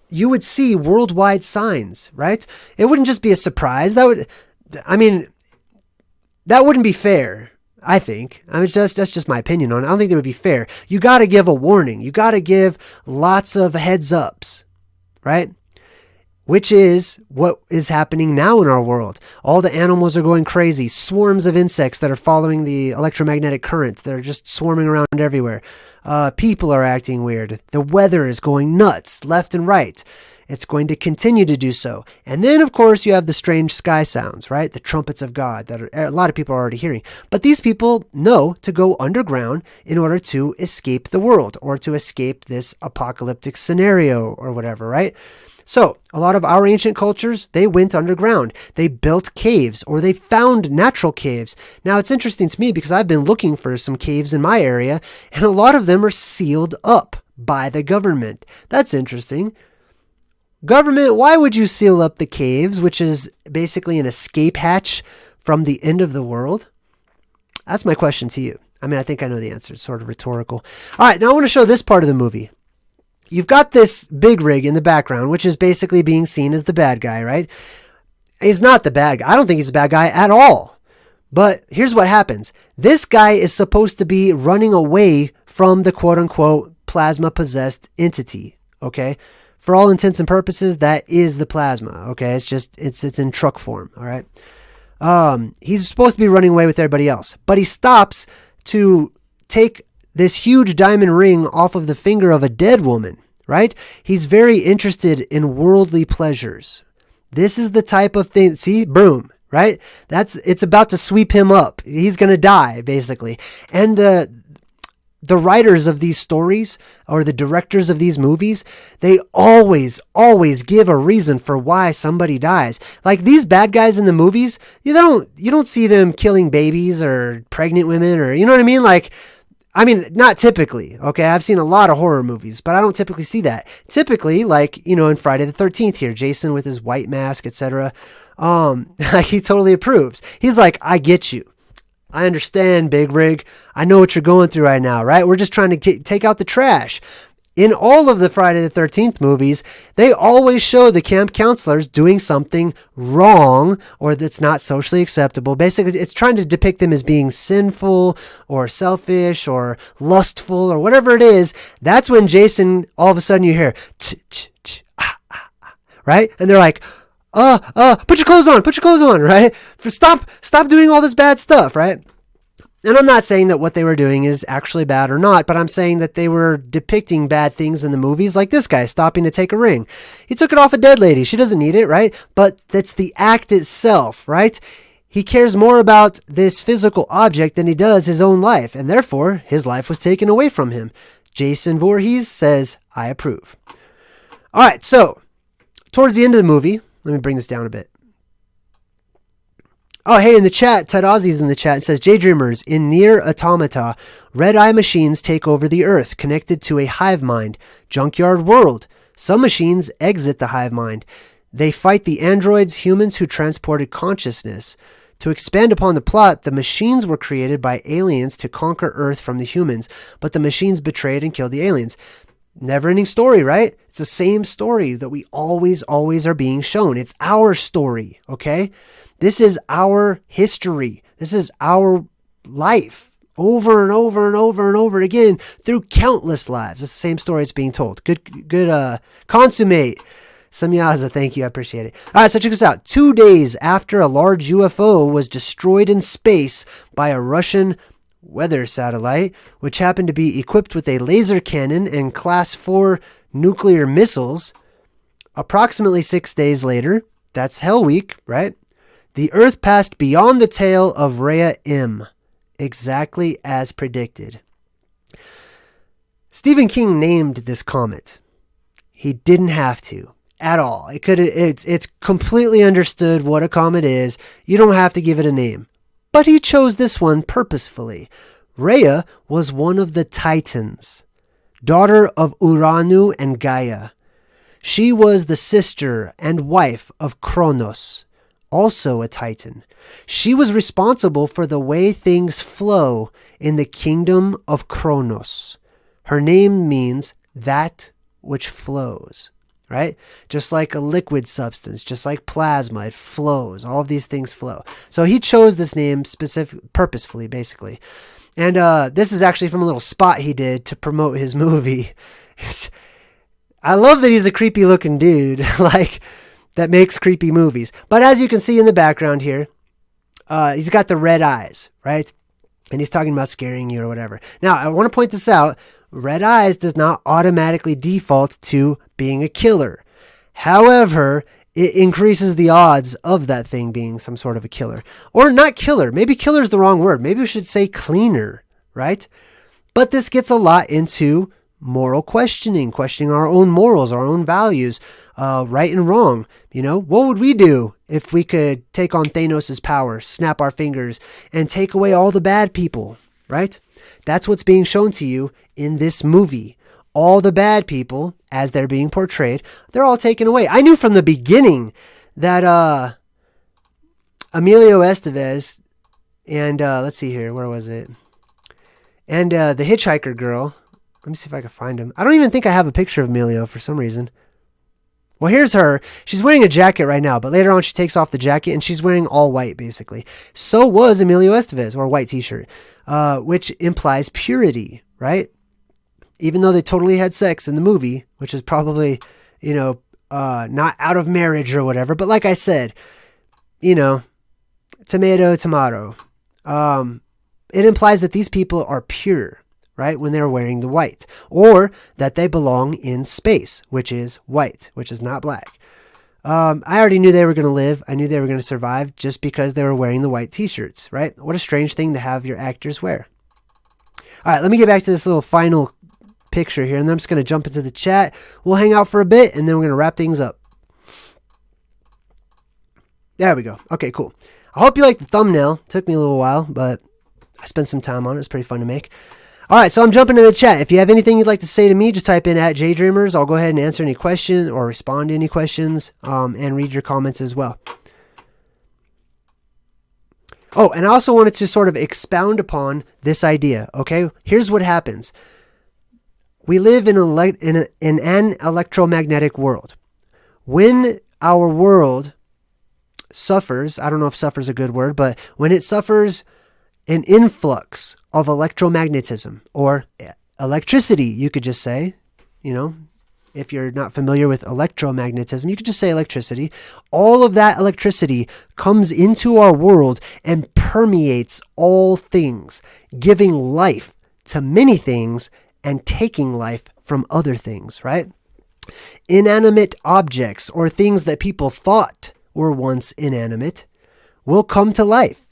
you would see worldwide signs, right? It wouldn't just be a surprise. That wouldn't be fair, I think. That's just my opinion on it. I don't think that would be fair. You got to give a warning. You got to give lots of heads ups, right? Which is what is happening now in our world. All the animals are going crazy. Swarms of insects that are following the electromagnetic current. They're just swarming around everywhere. People are acting weird. The weather is going nuts, left and right. It's going to continue to do so. And then, of course, you have the strange sky sounds, right? The trumpets of God that a lot of people are already hearing. But these people know to go underground in order to escape the world or to escape this apocalyptic scenario or whatever, right? So a lot of our ancient cultures, they went underground. They built caves or they found natural caves. Now it's interesting to me because I've been looking for some caves in my area and a lot of them are sealed up by the government. That's interesting. Government, why would you seal up the caves, which is basically an escape hatch from the end of the world? That's my question to you. I mean, I think I know the answer. It's sort of rhetorical. All right, now I want to show this part of the movie. You've got this big rig in the background, which is basically being seen as the bad guy, right? He's not the bad guy. I don't think he's a bad guy at all. But here's what happens. This guy is supposed to be running away from the quote-unquote plasma-possessed entity, okay? For all intents and purposes, that is the plasma, okay? It's in truck form, all right? He's supposed to be running away with everybody else. But he stops to take this huge diamond ring off of the finger of a dead woman, right? He's very interested in worldly pleasures. This is the type of thing, see, boom, right? It's about to sweep him up. He's going to die, basically. And the writers of these stories or the directors of these movies, they always give a reason for why somebody dies. Like these bad guys in the movies, you don't see them killing babies or pregnant women or, you know what I mean? Like, I mean, not typically, okay? I've seen a lot of horror movies, but I don't typically see that. Typically, like, you know, in Friday the 13th here, Jason with his white mask, etc. He totally approves. He's like, I get you. I understand, Big Rig. I know what you're going through right now, right? We're just trying to take out the trash. In all of the Friday the 13th movies, they always show the camp counselors doing something wrong or that's not socially acceptable. Basically, it's trying to depict them as being sinful or selfish or lustful or whatever it is. That's when Jason, all of a sudden you hear, right? And they're like, put your clothes on, right? Stop doing all this bad stuff, right? And I'm not saying that what they were doing is actually bad or not, but I'm saying that they were depicting bad things in the movies, like this guy stopping to take a ring. He took it off a dead lady. She doesn't need it, right? But that's the act itself, right? He cares more about this physical object than he does his own life, and therefore his life was taken away from him. Jason Voorhees says, I approve. All right, so towards the end of the movie, let me bring this down a bit. Oh, hey, in the chat, Ted Ozzy's in the chat. It says, JayDreamerZ, in Near Automata, red-eye machines take over the Earth, connected to a hive mind. Junkyard world. Some machines exit the hive mind. They fight the androids, humans who transported consciousness. To expand upon the plot, the machines were created by aliens to conquer Earth from the humans, but the machines betrayed and killed the aliens. Never-ending story, right? It's the same story that we always are being shown. It's our story, okay? This is our history. This is our life over and over again through countless lives. It's the same story it's being told. Good, consummate. Samyaza, thank you. I appreciate it. All right, so check this out. 2 days after a large UFO was destroyed in space by a Russian weather satellite, which happened to be equipped with a laser cannon and Class 4 nuclear missiles, approximately 6 days later, that's Hell Week, right? The Earth passed beyond the tail of Rhea M, exactly as predicted. Stephen King named this comet. He didn't have to at all. It's completely understood what a comet is. You don't have to give it a name. but he chose this one purposefully. Rhea was one of the Titans, daughter of Uranu and Gaia. She was the sister and wife of Kronos, also a Titan. She was responsible for the way things flow in the kingdom of Kronos. Her name means that which flows, right? Just like a liquid substance, just like plasma, it flows. All of these things flow. So he chose this name purposefully, basically. And this is actually from a little spot he did to promote his movie. I love that he's a creepy looking dude, like, that makes creepy movies. But as you can see in the background here, he's got the red eyes, right? And he's talking about scaring you or whatever. Now, I want to point this out. Red eyes does not automatically default to being a killer. However, it increases the odds of that thing being some sort of a killer. Or not killer. Maybe killer is the wrong word. Maybe we should say cleaner, right? But this gets a lot into moral questioning our own morals, our own values, right and wrong. You know, what would we do if we could take on Thanos' power, snap our fingers, and take away all the bad people, right? That's what's being shown to you in this movie. All the bad people, as they're being portrayed, they're all taken away. I knew from the beginning that Emilio Estevez and, let's see here, where was it? And the hitchhiker girl, let me see if I can find him. I don't even think I have a picture of Emilio for some reason. Well, here's her. She's wearing a jacket right now, but later on she takes off the jacket and she's wearing all white, basically. So was Emilio Estevez, or a white t-shirt, which implies purity, right? Even though they totally had sex in the movie, which is probably, you know, not out of marriage or whatever. But like I said, you know, tomato. It implies that these people are pure, right, when they're wearing the white, or that they belong in space, which is white, which is not black. I already knew they were going to live. I knew they were going to survive just because they were wearing the white t-shirts, right? What a strange thing to have your actors wear. All right, let me get back to this little final picture here, and then I'm just going to jump into the chat. We'll hang out for a bit, and then we're going to wrap things up. There we go. Okay, cool. I hope you liked the thumbnail. It took me a little while, but I spent some time on it. It's pretty fun to make. All right, so I'm jumping into the chat. If you have anything you'd like to say to me, just type in @JayDreamerZ. I'll go ahead and answer any questions or respond to any questions, and read your comments as well. Oh, and I also wanted to sort of expound upon this idea, okay? Here's what happens. We live in an electromagnetic world. When our world suffers, I don't know if suffer is a good word, but when it suffers an influx of electromagnetism or electricity, you could just say, you know, if you're not familiar with electromagnetism, you could just say electricity. All of that electricity comes into our world and permeates all things, giving life to many things and taking life from other things, right? Inanimate objects or things that people thought were once inanimate will come to life.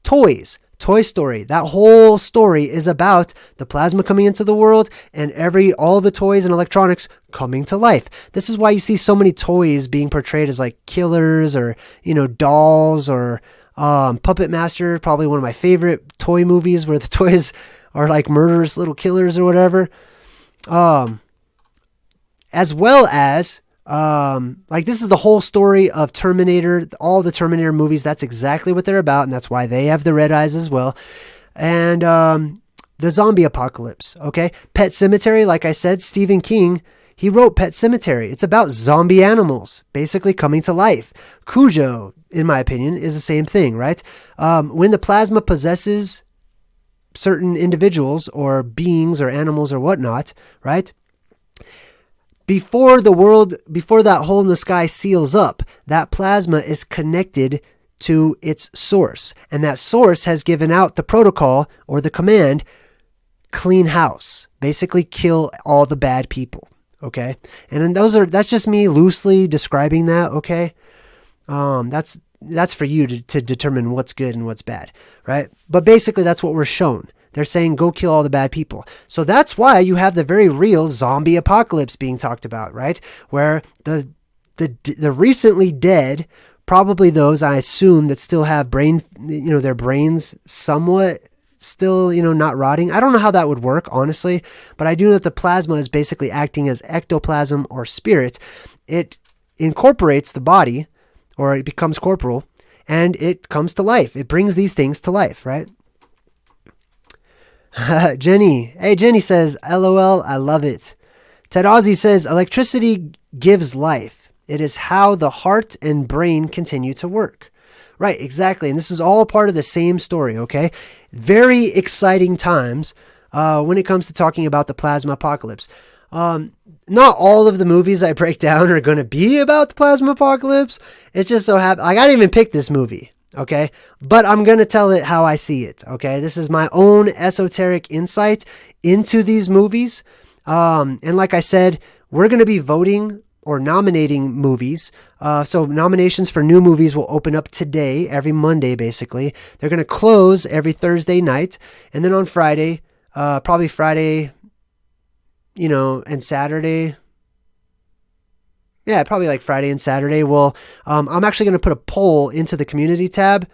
Toys, Toy Story, that whole story is about the plasma coming into the world and all the toys and electronics coming to life. This is why you see so many toys being portrayed as like killers or, you know, dolls or Puppet Master, probably one of my favorite toy movies where the toys are like murderous little killers or whatever. As well as, like this is the whole story of Terminator, all the Terminator movies. That's exactly what they're about. And that's why they have the red eyes as well. And, the zombie apocalypse. Okay. Pet Sematary. Like I said, Stephen King, he wrote Pet Sematary. It's about zombie animals basically coming to life. Cujo, in my opinion, is the same thing, right? When the plasma possesses certain individuals or beings or animals or whatnot, right? Before that hole in the sky seals up, that plasma is connected to its source. And that source has given out the protocol or the command, clean house. Basically kill all the bad people. Okay. And that's just me loosely describing that. Okay. That's for you to determine what's good and what's bad. Right. But basically that's what we're shown. They're saying, go kill all the bad people. So that's why you have the very real zombie apocalypse being talked about, right? Where the recently dead probably those, I assume, that still have their brains somewhat still, not rotting. I don't know how that would work, honestly, but I do know that the plasma is basically acting as ectoplasm or spirit. It incorporates the body, or it becomes corporal, and it comes to life. It brings these things to life, right? Jenny. Hey, Jenny says, LOL, I love it. Ted Ozzy says, electricity gives life. It is how the heart and brain continue to work. Right, exactly. And this is all part of the same story, okay? Very exciting times when it comes to talking about the plasma apocalypse. Not all of the movies I break down are going to be about the plasma apocalypse. It's just so happy. I didn't even pick this movie, okay? But I'm going to tell it how I see it, okay? This is my own esoteric insight into these movies. And like I said, we're going to be voting or nominating movies. So nominations for new movies will open up today, every Monday, basically. They're going to close every Thursday night. And then on Friday, probably Friday, and Saturday. Yeah, probably like Friday and Saturday. Well, I'm actually going to put a poll into the community tab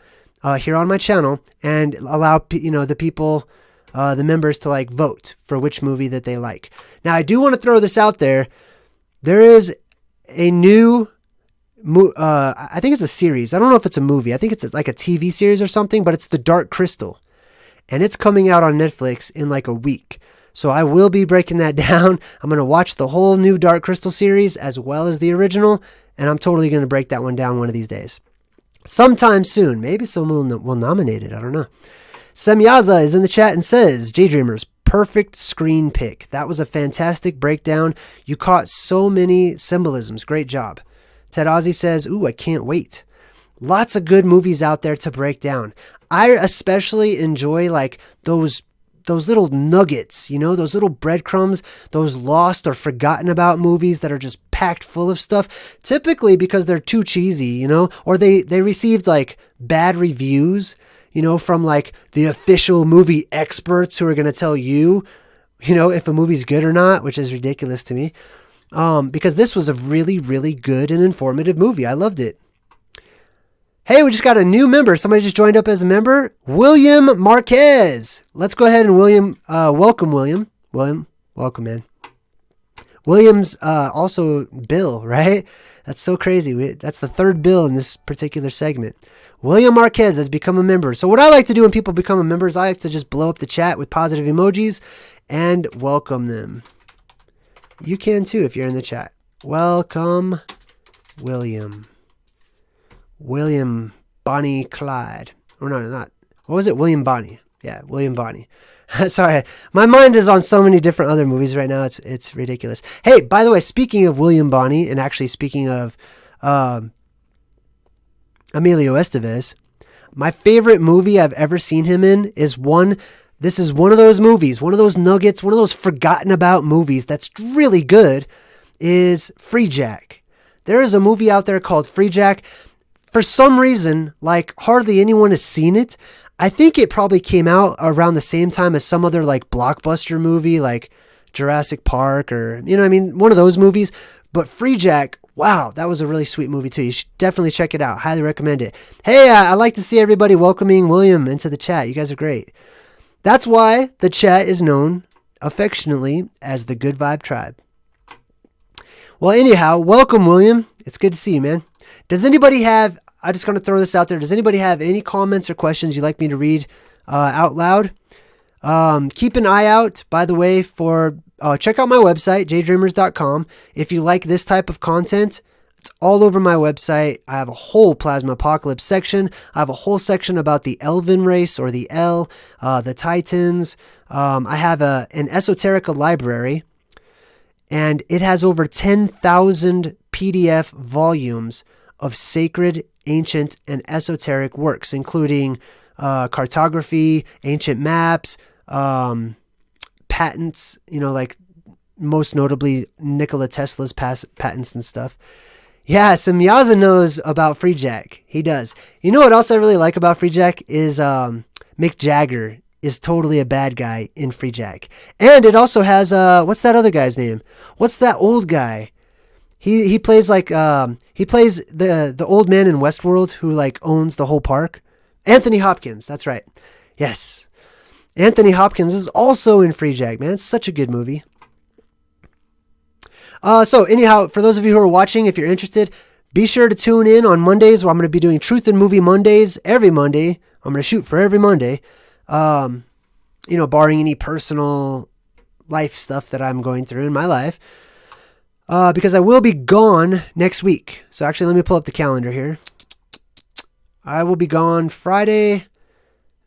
here on my channel and allow, the people, the members to like vote for which movie that they like. Now, I do want to throw this out there. There is a new, I think it's a series. I don't know if it's a movie. I think it's like a TV series or something, but it's The Dark Crystal. And it's coming out on Netflix in like a week. So I will be breaking that down. I'm going to watch the whole new Dark Crystal series as well as the original. And I'm totally going to break that one down one of these days. Sometime soon. Maybe someone will nominate it. I don't know. Semyaza is in the chat and says, JayDreamerZ, perfect screen pick. That was a fantastic breakdown. You caught so many symbolisms. Great job. Ted Ozzy says, ooh, I can't wait. Lots of good movies out there to break down. I especially enjoy like those little nuggets, those little breadcrumbs, those lost or forgotten about movies that are just packed full of stuff, typically because they're too cheesy, or they received like bad reviews, from like the official movie experts who are going to tell you, if a movie's good or not, which is ridiculous to me. Because this was a really, really good and informative movie. I loved it. Hey, we just got a new member. Somebody just joined up as a member. William Marquez. Let's go ahead and welcome William. William, welcome, man. William's also Bill, right? That's so crazy. That's the third Bill in this particular segment. William Marquez has become a member. So what I like to do when people become a member is I like to just blow up the chat with positive emojis and welcome them. You can too if you're in the chat. Welcome, William. William Bonnie Clyde. Or no, not. What was it? William Bonnie. Yeah, William Bonnie. Sorry. My mind is on so many different other movies right now. It's ridiculous. Hey, by the way, speaking of William Bonnie, and actually speaking of Emilio Estevez, my favorite movie I've ever seen him in is this is one of those movies, one of those nuggets, one of those forgotten about movies that's really good, is Free Jack. There is a movie out there called Free Jack. For some reason, like hardly anyone has seen it. I think it probably came out around the same time as some other like blockbuster movie like Jurassic Park or, one of those movies. But Free Jack, wow, that was a really sweet movie too. You should definitely check it out. Highly recommend it. Hey, I like to see everybody welcoming William into the chat. You guys are great. That's why the chat is known affectionately as the Good Vibe Tribe. Well, anyhow, welcome, William. It's good to see you, man. Does anybody have, I'm just going to throw this out there. Does anybody have any comments or questions you'd like me to read out loud? Keep an eye out, by the way, for check out my website, JayDreamerZ.com. If you like this type of content, it's all over my website. I have a whole Plasma Apocalypse section. I have a whole section about the Elven race or the the Titans. I have an Esoterica library, and it has over 10,000 PDF volumes of sacred, ancient, and esoteric works, including cartography, ancient maps, patents, like most notably Nikola Tesla's patents and stuff. Yeah, so Miyaza knows about Free Jack. He does. You know what else I really like about Free Jack is Mick Jagger is totally a bad guy in Free Jack. And it also has, what's that other guy's name? What's that old guy? He plays like he plays the old man in Westworld who like owns the whole park. Anthony Hopkins, that's right. Yes. Anthony Hopkins is also in Free Jag, man. It's such a good movie. So anyhow, for those of you who are watching, if you're interested, be sure to tune in on Mondays where I'm going to be doing Truth and Movie Mondays every Monday. I'm going to shoot for every Monday. Barring any personal life stuff that I'm going through in my life. Because I will be gone next week. So actually, let me pull up the calendar here. I will be gone Friday,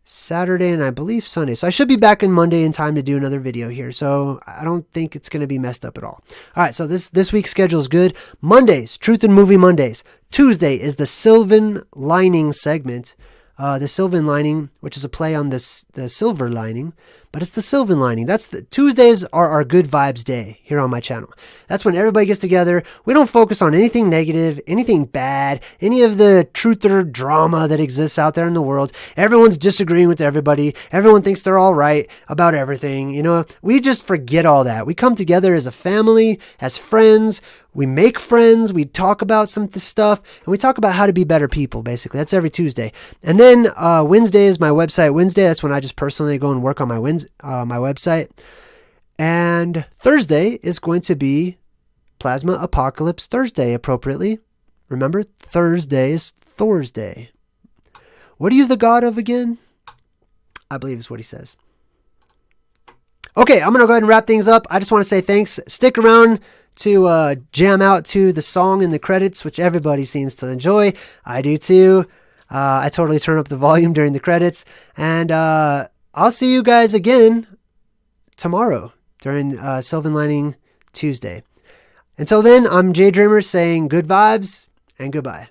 Saturday, and I believe Sunday. So I should be back on Monday in time to do another video here. So I don't think it's going to be messed up at all. All right, so this week's schedule is good. Mondays, Truth and Movie Mondays. Tuesday is the Sylvan Lining segment. The Sylvan Lining, which is a play on the silver lining, but it's the Sylvan Lining. Tuesdays are our good vibes day here on my channel. That's when everybody gets together. We don't focus on anything negative, anything bad, any of the truther drama that exists out there in the world. Everyone's disagreeing with everybody. Everyone thinks they're all right about everything. We just forget all that. We come together as a family, as friends. We make friends, we talk about some stuff, and we talk about how to be better people, basically. That's every Tuesday. And then Wednesday is my website Wednesday. That's when I just personally go and work on my website. And Thursday is going to be Plasma Apocalypse Thursday, appropriately. Remember, Thursday is Thor's Day. What are you the god of again? I believe is what he says. Okay, I'm going to go ahead and wrap things up. I just want to say thanks. Stick around to jam out to the song in the credits, which everybody seems to enjoy. I do too. I totally turn up the volume during the credits. And I'll see you guys again tomorrow during Sylvan Lining Tuesday. Until then, I'm JayDreamerZ saying good vibes and goodbye.